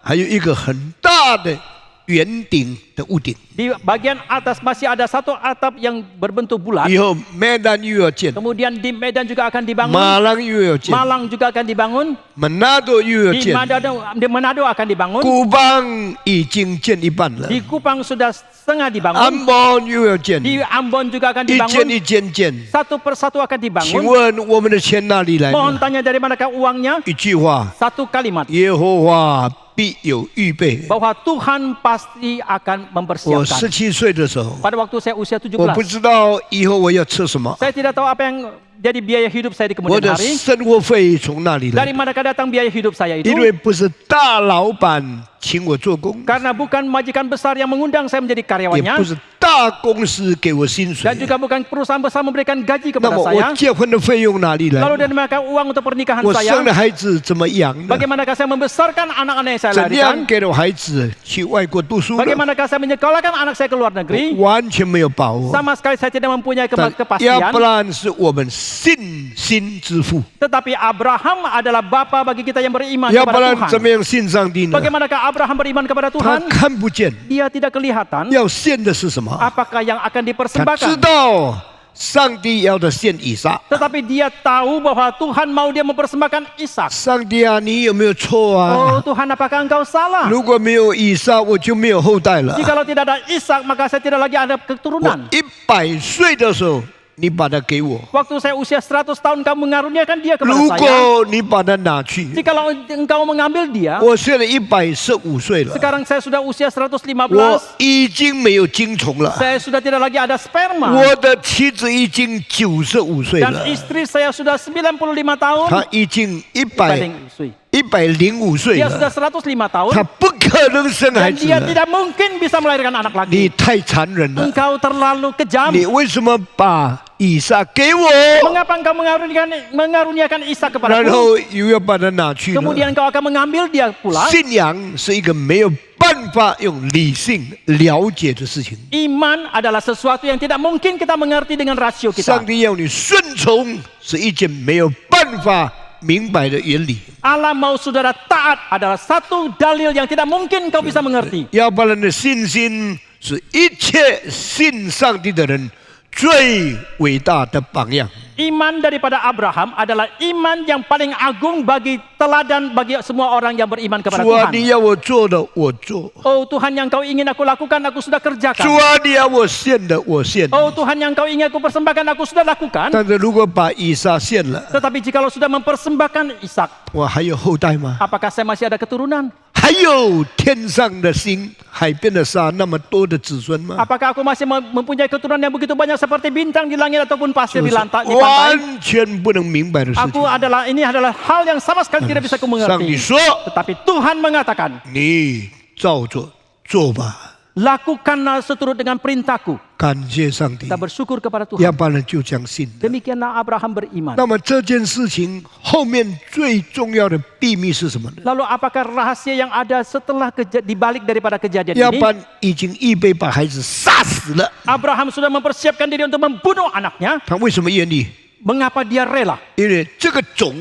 还有一个很大的圆顶的屋顶。 Di bagian atas masih ada satu atap yang berbentuk bulat. 以后 Medan 又要建， Kemudian di Medan juga akan dibangun. Malang 又要建， Malang juga akan dibangun. Manado 又要 Di 建， Manado akan dibangun. 古邦已经建一半了， Di Kupang sudah setengah dibangun. 安邦又要建， Di Ambon juga akan 一间 dibangun. 一间建。 Satu persatu akan 请 dibangun. 问我们的钱哪里来 Mohon 呢？ tanya dari manakah uangnya? 一句话， Satu kalimat. 耶和华必有预备。 Bahwa Tuhan pasti akan 我 mempersiapkan. 17岁的时候， Pada waktu saya usia 我不 17, 知道以后我要吃什么， saya tidak tahu apa yang jadi biaya hidup saya di 我 kemudian 的 hari. 生活费从哪里 Dari 来？ manakah datang biaya hidup saya itu? 因为不是大老板请我做工， Karena bukan majikan besar yang mengundang saya menjadi 也 karyawannya. 不是大公司给我薪水 Dan，juga bukan perusahaan besar memberikan gaji 那 kepada 么 saya. 我结婚的费用哪里来？ Lalu dari manakah uang untuk pernikahan 我 saya? 生的孩子怎么养的？ Bagaimanakah saya membesarkan anak-anak yang saya 怎样 lahirkan? 给了孩子去外国读书的？ Bagaimanakah saya menyekolahkan anak saya ke luar negeri? 完全没有把握。 Sama sekali saya tidak mempunyai 但要 kepastian. 不然是我们信心之父， Tetapi Abraham adalah bapa bagi kita yang beriman 要不 kepada 然怎么 Tuhan. 样信上帝呢？ Bagaimana Abraham beriman kepada 他 Tuhan? 看不见， Dia tidak kelihatan 要献的是什么？ apakah yang akan 他知 dipersembahkan. 道上帝要的献以撒。 Tetapi dia tahu bahwa Tuhan mau dia mempersembahkan Ishak. 上帝啊，你有没有错 Oh 啊？ Tuhan, apakah engkau salah? 如果没有以撒，我就没有后代了。 Jikalau tidak ada Ishak, maka saya tidak lagi ada 我 keturunan. 100岁的时候，你把它给我； Waktu saya usia 100 tahun, kamu mengaruniakan dia kepada 如 saya. 果你把它拿去， Jikalau engkau mengambil dia, 我现在115岁了， sekarang saya sudah usia 115, 我已经没有精虫了， saya sudah tidak lagi ada sperma. 我的妻子已经95岁 Dan 了， istri saya sudah 95 tahun. 她已经105 105岁 Dia 了， sudah 105 tahun. 她不可能生孩 Dan 子 dia 了。 tidak mungkin bisa melahirkan anak 你 lagi. 太残忍了， Engkau terlalu kejam. 你为什么把以撒给我， Mengapa engkau mengaruniakan Ishak 然 kepadaku? 后又要把它拿去呢？ Kemudian engkau akan mengambil dia pula. 信仰是一个没有办法用理性了解的事情。 Iman adalah sesuatu yang tidak mungkin kita mengerti dengan rasio 上 kita. 帝要你顺从，是一件没有办法明白的原理。 Allah mau saudara taat adalah satu dalil yang tidak mungkin kau bisa mengerti. 要不然的信心是一切信上帝的人最伟大的榜样。 Iman daripada Abraham adalah iman yang paling agung bagi teladan bagi semua orang yang beriman kepada 主啊， Tuhan. 你要我做的我做； Oh Tuhan, yang kau ingin aku lakukan, aku sudah 主 kerjakan. 啊，你要我献的我献。 Oh Tuhan, yang kau ingin aku persembahkan, aku sudah lakukan. 但是如果把以撒献了， Tetapi jikalau sudah mempersembahkan Ishak, 我还有后代吗？ apakah saya masih ada keturunan? 还有天上的星、海边的沙那么多的子孙吗？ Apakah aku masih mempunyai keturunan yang begitu banyak seperti bintang di langit ataupun pasir 这 di 是 pantai? 完全不能明白的事 Aku 情。 ini adalah hal yang sama sekali tidak bisa aku 上帝 mengerti. 说 Tetapi Tuhan mengatakan,：“ 你照着做吧。 lakukanlah seturut dengan perintahku. ” 感谢上帝 Kita，bersyukur kepada 要 Tuhan. 不然就相信了。 Demikianlah Abraham beriman. 那么这件事情后面最重要的秘密是什么呢？ Lalu apakah rahasia yang ada setelah dibalik daripada kejadian 要 ini? 不然已经预备把孩子杀死了， Abraham sudah mempersiapkan diri untuk membunuh anaknya. 他为什么愿意？ Mengapa dia rela? 因为这个种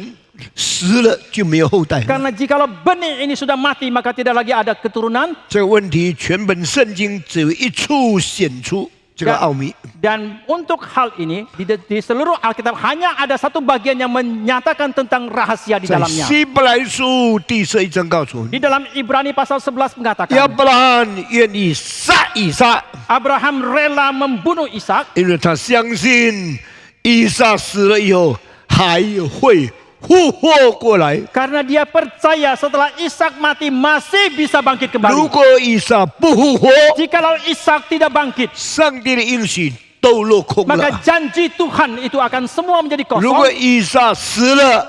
死了就没有后代了。 Karena jikalau benih ini sudah mati, maka tidak lagi ada keturunan. 这个问题全本圣经只有一处显出这个奥秘。 Dan untuk hal ini di seluruh Alkitab hanya ada satu bagian yang menyatakan tentang rahasia di 在 dalamnya. 希伯来书第11章告诉 Di 你， dalam Ibrani pasal 11 mengatakan 亚伯拉罕愿意杀以撒， Abraham rela membunuh Ishak 因为他相信以撒死了以后还会复活过来。 karena dia percaya setelah Ishak mati masih bisa bangkit 如 kembali. 果以撒不复活， Jikalau Ishak tidak bangkit, 上帝的应许都落空 maka 了。 janji Tuhan itu akan semua menjadi 如果 kosong. 以撒死了，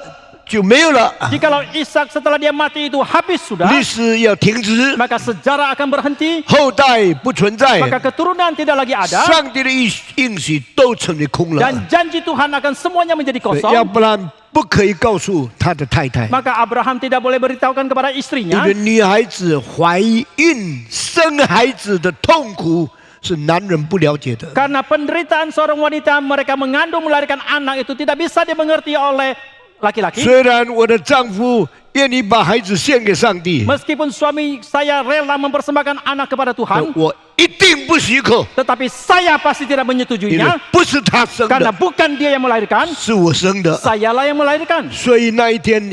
就没有了， Jikalau Ishak setelah dia mati itu habis sudah, 历史要停止， maka sejarah akan berhenti, 后代不存在， maka keturunan tidak lagi ada, 上帝的应许都成为空了。 dan janji Tuhan akan semuanya menjadi 要 kosong. 不然不可以告诉他的太太， Maka Abraham tidak boleh beritahukan kepada 因 istrinya, 为女孩子怀孕生孩子的痛苦是男人不了解的。 karena penderitaan seorang wanita mereka mengandung melahirkan anak itu tidak bisa dimengerti oleh laki-laki. 虽然我的丈夫愿意把孩子献给上帝， Meskipun suami saya rela mempersembahkan anak kepada Tuhan, 我一定不许可， tetapi saya pasti tidak 因为 menyetujuinya 不是他生 karena 的， bukan dia yang melahirkan, 是我生的。 sayalah yang melahirkan. 所以那一天，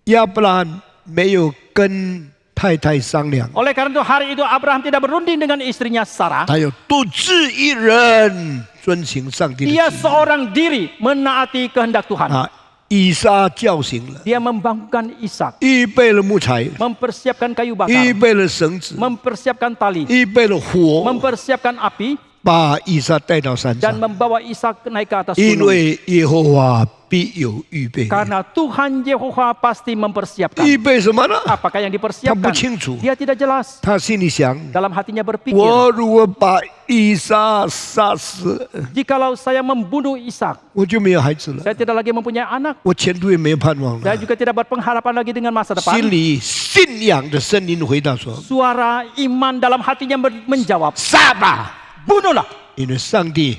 亚伯拉罕没有跟太太商量， Oleh karena itu hari itu Abraham tidak berunding dengan istrinya Sarah. 他要独自一人遵行上帝的 Dia 旨意 seorang diri menaati kehendak Tuhan. 啊。以撒叫醒了， Dia membangunkan Ishak, 预备了木材， mempersiapkan kayu 预 bakar, 备了绳子， mempersiapkan tali, 预备了火， mempersiapkan api, 把以撒带到山 dan 上， membawa Ishak naik ke atas 因 gunung. 为耶和华必有预备。 Karena Tuhan Yehova pasti mempersiapkan. 预备什么呢？ Apakah yang 他不 dipersiapkan? 清楚， Dia tidak jelas. 他心里想： Dalam hatinya berpikir, 我如果把以撒杀死， jikalau saya membunuh Ishak, 我就没有孩子了， saya tidak lagi mempunyai anak. 我前途也没有盼望 Saya 了。 juga tidak berpengharapan lagi dengan masa 心 depan. 里信仰的声音回答说 Suara iman dalam hatinya menjawab, 杀吧， bunuhlah. 因为上帝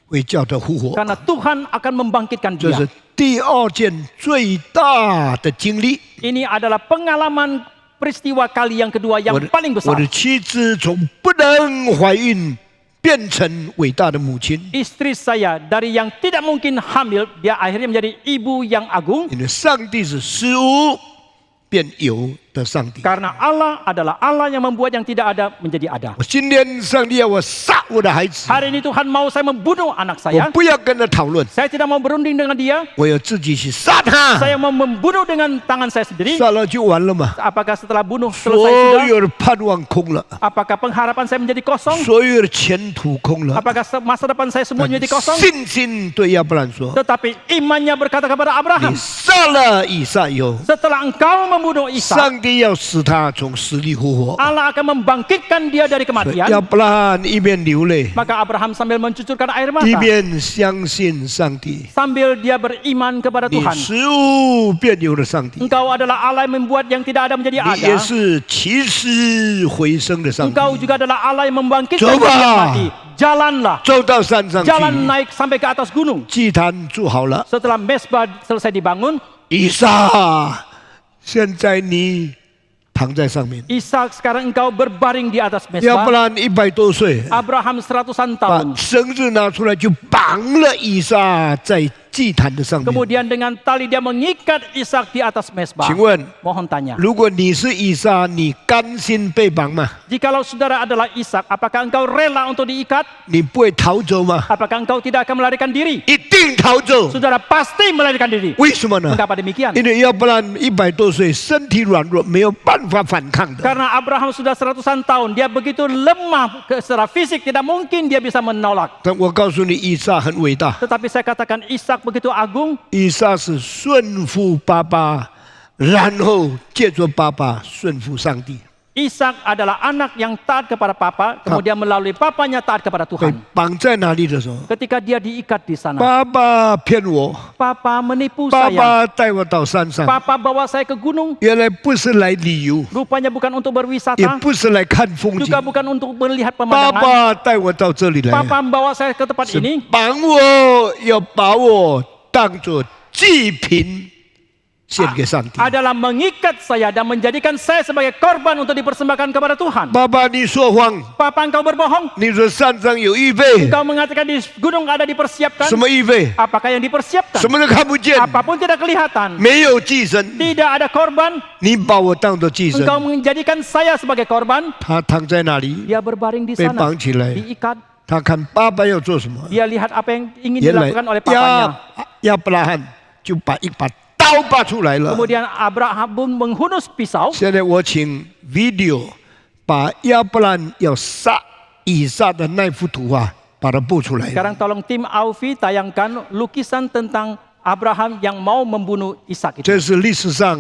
会叫他复活。 Karena Tuhan akan membangkitkan 这 dia. 是第二件最大的经历。 Ini adalah pengalaman peristiwa kali yang kedua yang 我的 paling 我 besar. 的妻子从不能怀孕变成伟大的母亲， Istri saya dari yang tidak mungkin hamil, dia akhirnya menjadi ibu yang agung. 因为上帝是使无变有的上帝。 Karena Allah adalah Allah yang membuat yang tidak ada menjadi ada. 我今天上帝要我杀我的孩子， Hari ini Tuhan mau saya membunuh anak 我 saya. 不要跟他讨论， Saya tidak mau berunding dengan dia. 我要自己去杀他， Saya mau membunuh dengan tangan saya sendiri. 杀了就完了嘛。 Apakah setelah bunuh 所 selesai sudah? 有的盼望空了， Apakah pengharapan saya menjadi kosong? 所有的前途空了。 Apakah masa depan saya semua menjadi kosong? 信心对亚伯兰说 Tetapi imannya berkata kepada：“ 你 Abraham, 杀了以撒以后， setelah engkau membunuh Ishak, 上帝要使他从死里复活。 Allah akan membangkitkan dia dari 亚 kematian. 伯拉罕一边流泪， Maka Abraham sambil mencucurkan air 一 mata, 边相信上帝。 sambil dia beriman kepada 你 Tuhan. 使无变有的上帝， Engkau adalah Allah yang membuat yang tidak ada menjadi 你也 ada. 是起死回生的上帝。 Engkau juga adalah Allah yang membangkitkan Coba. yang mati. Jalanlah, 走到山上 jalan 去， naik sampai ke atas gunung. 祭坛筑好了。 Setelah mesbah selesai dibangun, 以撒，现在你躺在上面。 Ishak sekarang engkau berbaring di atas 亚伯 mesbah. 拉罕100多岁， Abraham 100-an 把 tahun. 绳子拿出来就绑了以撒在祭坛的上面。 Kemudian dengan tali dia mengikat Ishak di atas mesbah. 请问， Mohon tanya, 如果你是以撒，你甘心被绑吗？ jikalau saudara adalah Ishak, apakah engkau rela untuk diikat? 你不会逃走吗？ Apakah engkau tidak akan melarikan diri? 一定逃走。 Saudara pasti melarikan diri. 为什么呢？ Mengapa demikian? 因为亚伯兰100多岁，身体软弱，没有办法反抗的。 Karena Abraham sudah 100-an tahun, dia begitu lemah secara fisik, tidak mungkin dia bisa menolak. 但我告诉你，以撒很伟大。 Tetapi saya katakan Ishak begitu agung. 以撒是顺服爸爸，然后借着爸爸顺服上帝， Ishak adalah anak yang taat kepada papa, kemudian melalui papanya taat kepada 被 Tuhan. 绑在哪里的时候， Ketika dia diikat di sana, 爸爸骗我， papa menipu 爸 saya. 爸带我到山上， Papa bawa saya ke gunung, 原来不是来旅游， rupanya bukan untuk 也 berwisata, 不是来看风景， juga bukan untuk melihat 爸 pemandangan. 爸带我到这里来， Papa membawa saya ke tempat 是 ini 绑我，要把我当作祭品献给上帝。 adalah mengikat saya dan menjadikan saya sebagai korban untuk dipersembahkan kepada Tuhan. 爸爸，你说谎， Papa engkau berbohong. 你说山上有预备， Engkau mengatakan di gunung ada dipersiapkan. 什么预备？ Apakah yang dipersiapkan? 什么都看不见， Apapun tidak kelihatan. 没有祭神。 Tidak ada korban. 你把我当作祭神， Engkau menjadikan saya sebagai korban. 他躺在那里， Dia berbaring di 被 sana, 绑起来， diikat. 他看爸爸要做什么。 Dia lihat apa yang ingin 原来 dilakukan oleh papanya. 亚伯拉罕就把一把刀拔出来了。 Kemudian Abraham pun menghunus pisau. 现在我请 video 把亚伯兰要杀以撒的那幅图画把它播出来。 Sekarang tolong tim Aufi tayangkan lukisan tentang Abraham yang mau membunuh Ishak itu. 这是历史上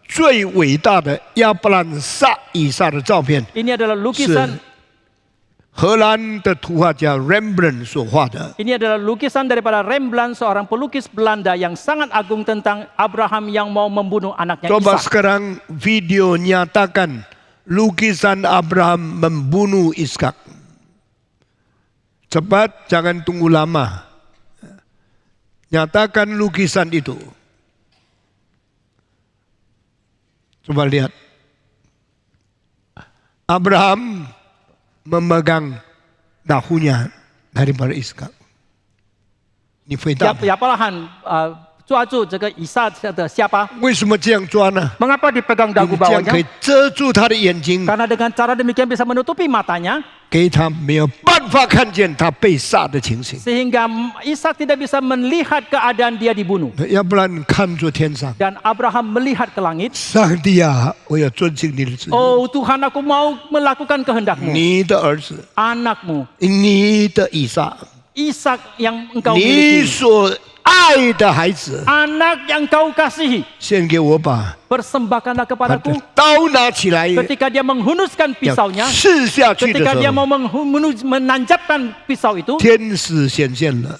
最伟大的亚伯兰杀以撒的照片， Ini adalah 是 lukisan 荷兰的图画家 Rembrandt 所画的。 Ini adalah lukisan daripada Rembrandt, seorang pelukis Belanda yang sangat agung tentang Abraham yang mau membunuh anaknya Coba Ishak. sekarang video nyatakan lukisan Abraham membunuh Ishak. Cepat, jangan tunggu lama. Nyatakan lukisan itu. Coba lihat. Abraham memegang dahunya daripada Ishak. Ini 伟大吗？ 亚伯拉罕抓住这个以撒的下巴，为什么这样抓呢？ mengapa dipegang 因 dagu 为这样可以 bawahnya? 遮住他的眼睛， Karena dengan cara demikian bisa menutupi matanya, 给他没有办法看见他被杀的情形。 sehingga Ishak tidak bisa melihat keadaan dia dibunuh. 要不然看着天上， Dan Abraham melihat ke langit, 上帝啊，我要遵行你的旨意。 oh Tuhan, aku mau melakukan kehendakmu. 你的儿子， Anakmu, 你的以撒， Ishak yang engkau 你 miliki, 所爱的孩子， anak yang kau kasihi, 献给我吧。 persembahkanlah 把 kepadaku. 刀拿起来， Ketika dia menghunuskan 要 pisaunya, 刺下去的 ketika 时 dia 候 mau， menanjapkan pisau itu, 天使显现了。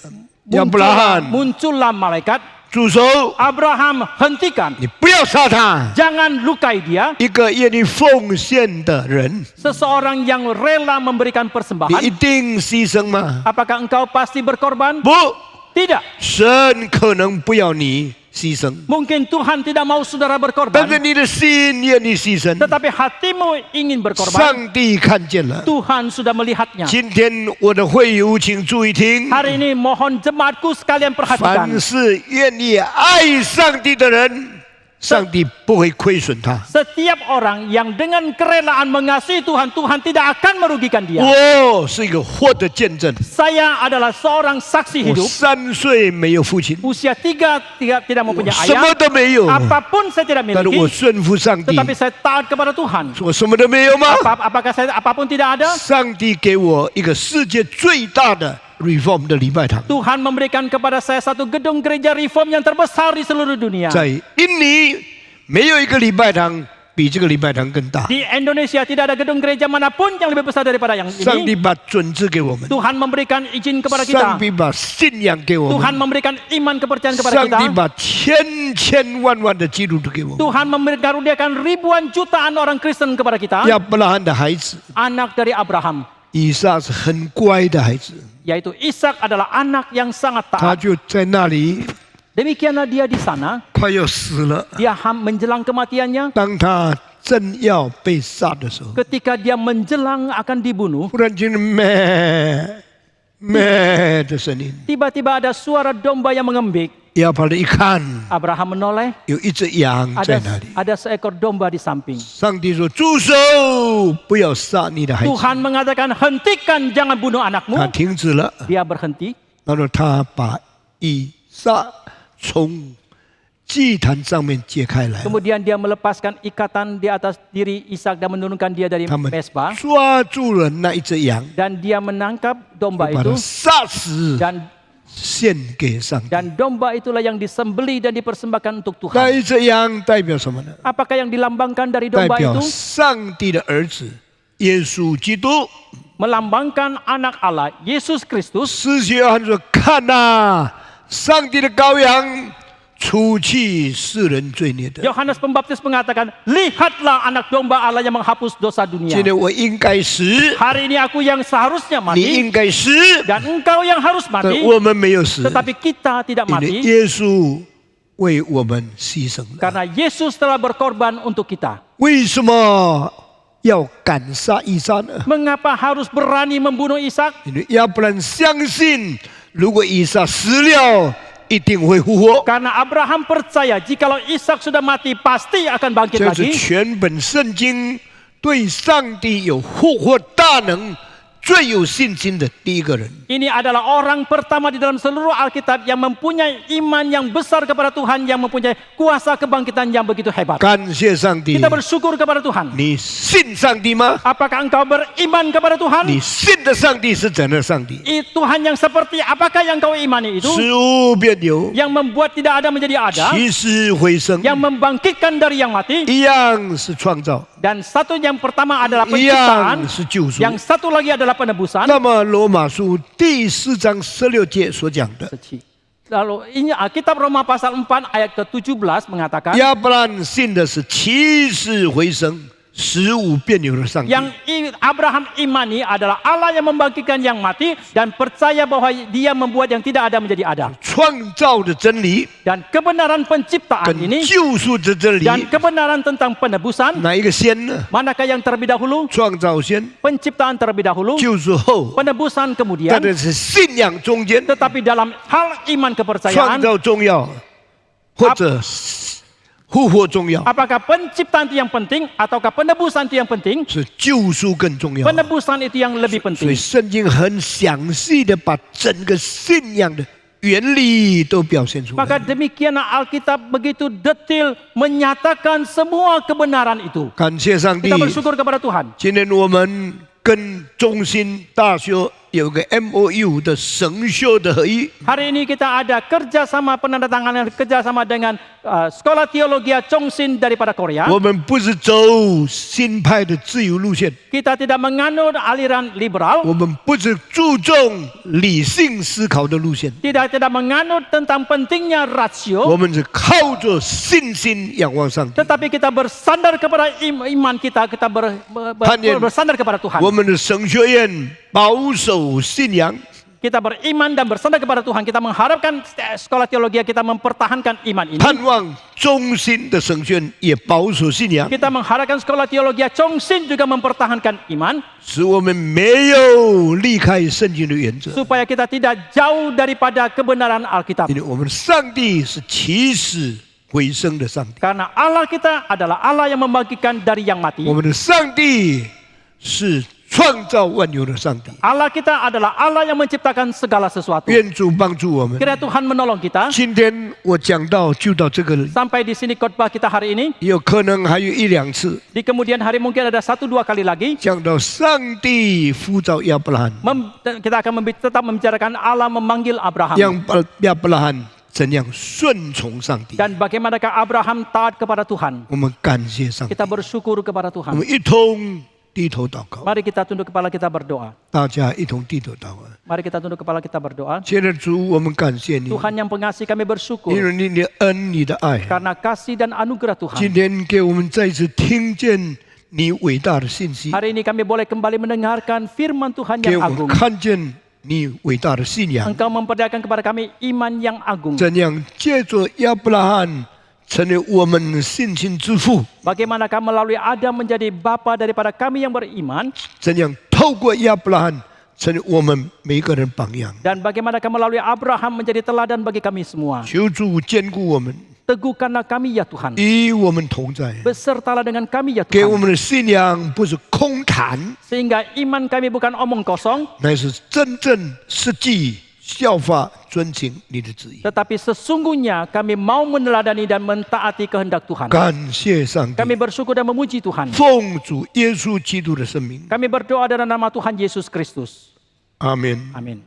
亚伯拉罕， muncullah malaikat. 住手！ Abraham, hentikan, 你不要杀他。 jangan lukai dia. 一个愿意奉献的人， Seseorang yang rela memberikan 你 persembahan, 一定牺牲吗？ apakah engkau pasti berkorban? 不， Tidak. 神可能不要你牺牲， Mungkin Tuhan tidak mau saudara 但 berkorban, 是你的心愿意牺牲， tetapi hatimu ingin berkorban. 上帝看见了。 Tuhan sudah melihatnya. 今天我的会友，请注意听： Hari ini mohon jemaatku sekalian perhatikan. 凡是愿意爱上帝的人，上帝不会亏损他。 Setiap orang yang dengan kerelaan mengasihi Tuhan, Tuhan tidak akan merugikan dia. 我是一个活的见证。 Saya adalah seorang saksi 我 hidup. 3岁没有父亲， Usia 3 tidak 我 mempunyai 什么 ayah. 都没有， Apapun saya tidak 但是我 miliki, 顺服上帝。 tetapi saya taat kepada Tuhan. 我什么都没有吗？ Apakah saya apapun tidak ada? 上帝给我一个世界最大的 Reform 的礼拜堂， Tuhan memberikan kepada saya satu gedung gereja reform yang terbesar di seluruh dunia. 在印尼没有一个礼拜堂比这个礼拜堂更大。 Di Indonesia tidak ada gedung gereja manapun yang lebih besar daripada yang 上帝 ini. 把准赐给我们， Tuhan memberikan izin kepada 上 kita. 帝把信仰给我 Tuhan 们， memberikan iman kepercayaan kepada 上帝 kita. 把千万的基督徒给我们。 Tuhan mengaruniakan ribuan jutaan orang Kristen kepada kita. 亚伯拉罕的孩子 Anak dari Abraham, 以撒是很乖的孩子， yaitu Ishak adalah anak yang sangat 他 taat. 就在那里 Demikianlah dia di sana. 快要死了。 Dia menjelang kematiannya. 当他正要被杀的时候， Ketika dia menjelang akan dibunuh, 忽然间咩的声音， tiba-tiba ada suara domba yang mengembik. 亚伯拉罕一看， Abraham menoleh, 有一只羊在那里。 ada seekor domba di samping. 上帝说：“住手，不要杀你的孩子。 Tuhan mengatakan, hentikan, jangan bunuh anakmu. 他停止了， Dia berhenti. 然后他把以撒从祭坛上面解开来， Kemudian dia melepaskan ikatan di atas diri Ishak dan menurunkan dia dari 他们 mesbah. 抓住了那一只羊， Dan dia menangkap domba 把它 itu. 杀死， Dan 献给上帝。 domba itulah yang disembeli dan dipersembahkan untuk 那 Tuhan. 一只羊代表什么呢？ Apakah yang dilambangkan dari 代 domba 表 itu? 上帝的儿子耶稣基督。 Melambangkan anak Allah, Yesus Kristus. 使徒约翰说：“看呐、上帝的羔羊，除去世人罪孽的。 Yohanes Pembaptis mengatakan, lihatlah anak domba Allah yang menghapus dosa 今 dunia. 天我应该死， Hari ini aku yang seharusnya 你 mati 应该死， dan engkau yang harus 但 mati, 我们没有死， tetapi kita tidak 因为 mati 耶稣为我们牺牲了。 karena Yesus telah berkorban untuk kita. 为什么要赶杀以撒呢？ Mengapa harus berani membunuh Ishak? 因为亚伯兰相信，如果以撒死了，一定会复活。 Karena Abraham percaya jikalau Ishak sudah mati pasti akan bangkit 这是 lagi. 全本圣经对上帝有复活大能最有信心的第一个人。 Ini adalah orang pertama di dalam seluruh Alkitab yang mempunyai iman yang besar kepada Tuhan, yang mempunyai kuasa kebangkitan yang begitu hebat. 感谢上帝 Kita，bersyukur kepada Tuhan. 你信上帝吗？ Apakah engkau beriman kepada Tuhan? 你信的上帝是怎样的上帝？ Tuhan yang seperti apakah yang kau imani itu? 使无变有， Yang membuat tidak ada menjadi ada, 起死回生， yang membangkitkan dari yang mati. 一样是创造， Dan satu yang pertama adalah 一样 penciptaan, 是救赎。 yang satu lagi adalah penebusan. 那么罗马书第4章16节所讲的， Lalu ini Alkitab Roma pasal 4 ayat ke-17 mengatakan 亚伯兰信的是起死回生、使无变有的上帝。 yang Abraham imani adalah Allah yang membangkitkan yang mati dan percaya bahwa dia membuat yang tidak ada menjadi ada. 创造的真理 Dan kebenaran penciptaan 跟 ini 救赎的真理， dan kebenaran tentang penebusan, 哪一个先呢？ manakah yang terlebih dahulu? 创造先， Penciptaan terlebih dahulu, 救赎后， penebusan 在 kemudian. 这是信仰中间， Tetapi dalam hal iman 创 kepercayaan, 造重要，或者复活重要， apakah penciptaan itu yang penting ataukah penebusan itu yang penting? 是救赎更重要。 Penebusan itu yang lebih 所以 penting. 圣经很详细的把整个信仰的原理都表现出来。 Maka demikianlah Alkitab begitu detil menyatakan semua kebenaran itu. 感谢上帝 Kita，bersyukur kepada Tuhan. 今天我们跟中心大学有个 MOU 的神修的合一， Hari ini kita ada kerjasama penandatanganan kerjasama dengan Sekolah Teologi Chongsin daripada Korea. 我们不是走新派的自由路线， Kita tidak menganut aliran liberal. 我们不是注重理性思考的路线， Tidak menganut tentang pentingnya 我 rasio. 们是靠着信心仰望上帝。 Tetapi kita bersandar kepada iman kita. Kita bersandar kepada 我 Tuhan. 们的神学院保守信仰， Kita beriman dan bersandar kepada Tuhan. Kita mengharapkan sekolah teologi kita mempertahankan iman ini. 盼望中心的神学院也保守信仰， Kita mengharapkan sekolah teologi Chongsin juga mempertahankan iman. 使我们没有离开圣经的原则。 Supaya kita tidak jauh daripada kebenaran Alkitab. 因为我们上帝是起死回生的上帝， Karena Allah kita adalah Allah yang membangkitkan dari yang mati. 我们的上帝是创造万有的上帝。 Allah kita adalah Allah yang menciptakan segala sesuatu. 愿主帮助我们。 Kiranya Tuhan menolong kita. 今天我讲到就到这个， Sampai di sini khotbah kita hari ini. 有可能还有1、2次 Di kemudian hari mungkin ada 1-2 kali lagi. 讲到上帝呼召亚伯拉罕， Kita akan tetap membicarakan Allah memanggil Abraham. 让亚伯拉罕怎样顺从上帝。 Dan bagaimanakah Abraham taat kepada Tuhan. 我们感谢上帝， Kita bersyukur kepada 我 Tuhan. 们一同低头祷告， Mari kita tunduk kepala kita berdoa. 大家一同低头祷告。 Mari kita tunduk kepala kita berdoa. 亲爱的主，我们感谢你， Tuhan yang pengasih kami bersyukur. 因为你的恩、你的爱。 Karena kasih dan anugerah 今 Tuhan. 天给我们再次听见你伟大的信息， Hari ini kami boleh kembali mendengarkan firman Tuhan 给 yang 我们 agung. 看见你伟大的信仰， Engkau memperlihatkan kepada kami iman yang agung. 怎样借着亚伯拉罕成为我们信心之父， Bagaimanakah melalui Adam menjadi bapa daripada kami yang beriman. 怎样透过亚伯拉罕成为我们每一个人榜样。 Dan bagaimanakah melalui Abraham menjadi teladan bagi kami semua. 求主坚固我们， Teguhkanlah kami ya Tuhan. 与我们同在， Besertalah dengan kami ya 给我 Tuhan. 们的信仰不是空谈， Sehingga iman kami bukan omong kosong. 乃是真正实际效法遵行你的旨意。 Tetapi sesungguhnya kami mau meneladani dan mentaati kehendak Tuhan. 感谢上帝， Kami bersyukur dan memuji Tuhan. 奉主耶稣基督的圣名， Kami berdoa dalam nama Tuhan Yesus Kristus. 阿门。 Amin.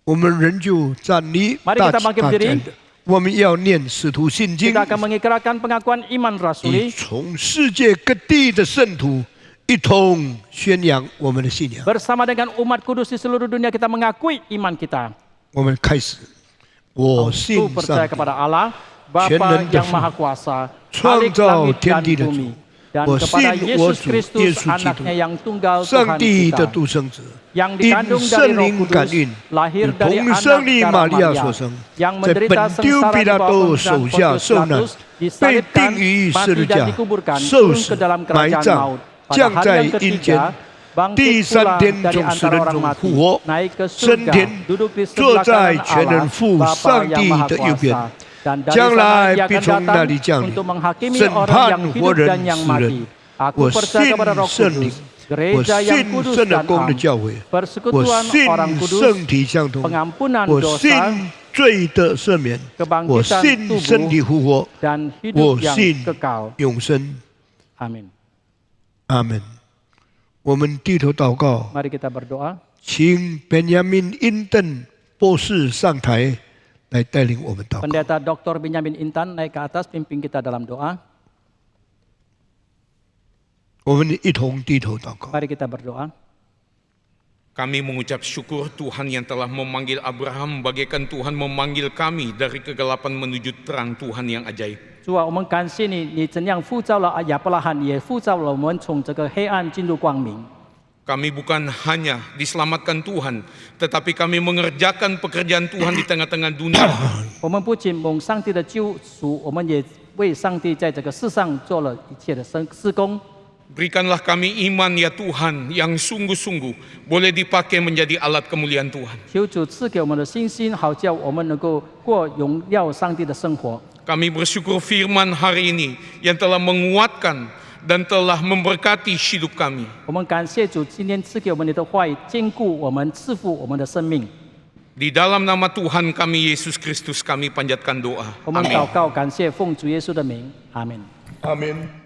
我们仍旧站立， Mari 大 kita bangkit 大 berdiri. 家的，我们要念使徒信经， Kita akan mengikrarkan pengakuan iman 以 rasuli 从世界各地的圣徒一同宣扬我们的信仰。 bersama dengan umat kudus di seluruh dunia. Kita mengakui iman kita. 我们开始，我 Aku 信 percaya 上帝， kepada Allah, Bapa 全能的 yang 父， Maha Kuasa, 创 Khalik 造 langit 天 dan 地的主。 bumi, dan 我 kepada 信我 Yesus 主耶 Kristus 稣基督， anaknya yang tunggal 上 Tuhan 帝的 kita, 独生子， yang 因 dikandung dari 圣 Roh 灵感 Kudus, 孕， lahir 与 dari 同 anak 圣利 darah 玛利亚 Maria, 所生， yang 在 menderita 本丢 sengsara 比 di 拉 bawah 多 pemerintahan 手下 Pontius 受难， Pilatus, 被 disalibkan, 钉于十 mati 字 dan 架， dikuburkan, 受 turun 死 ke dalam 埋 kerajaan 葬 maut. Pada 降 hari 在 yang 阴 ketiga, 间， bangkit 第三 pula 天 dari 从死 antara 人 orang 中 mati, 复活， naik ke 升 surga, 天， duduk di 坐 sebelah 在 kanan 全能 Allah, 父 Bapa 上 yang 帝 Maha 的右边。 Kuasa. Dan dari 将 sana 来 ia 必 akan 从那 datang 里降临， untuk menghakimi 审 orang 判 yang 活 hidup dan 人 yang 死人。 mati. Aku 我 percaya 信 kepada Roh 圣灵 Kudus, Gereja yang 信 kudus 圣的 dan 公的 am, 教会，我 persekutuan 信 orang 圣 kudus, 体相通， pengampunan 我 dosa, 信罪的赦免，我 kebangkitan 信身体 tubuh 复活， dan 我 hidup yang 信 kekal. 永生。 Amin. 阿门。我们低头祷告， Mari kita berdoa. 请 Benjamin Inten 博士上台来带领我们祷告。 Pendeta Dr. Benjamin Intan naik ke atas pimpin kita dalam doa. 我们一同低头祷告。 Mari kita berdoa. Kami mengucap syukur Tuhan yang telah memanggil Abraham, bagaikan Tuhan memanggil kami dari kegelapan menuju terang Tuhan yang ajaib. 主啊，我们感谢你，你怎样呼召了亚伯拉罕，也呼召了我们从这个黑暗进入光明。 Kami bukan hanya diselamatkan Tuhan, tetapi kami mengerjakan pekerjaan Tuhan di tengah-tengah dunia. 我们不仅蒙上帝的救赎，我们也为上帝在这个世上做了一切的施工。 Berikanlah kami iman ya Tuhan yang sungguh-sungguh boleh dipakai menjadi alat kemuliaan Tuhan. 求主赐给我们的信心，好叫我们能够过荣耀上帝的生活。 Kami bersyukur firman hari ini yang telah menguatkan dan telah memberkati hidup kami. 我们感谢主今天赐给我们你的话语，坚固我们，赐福我们的生命。 Di dalam nama Tuhan kami Yesus Kristus kami panjatkan doa. 我们 Amin. 祷告，感谢奉主耶稣的名，阿门。阿门。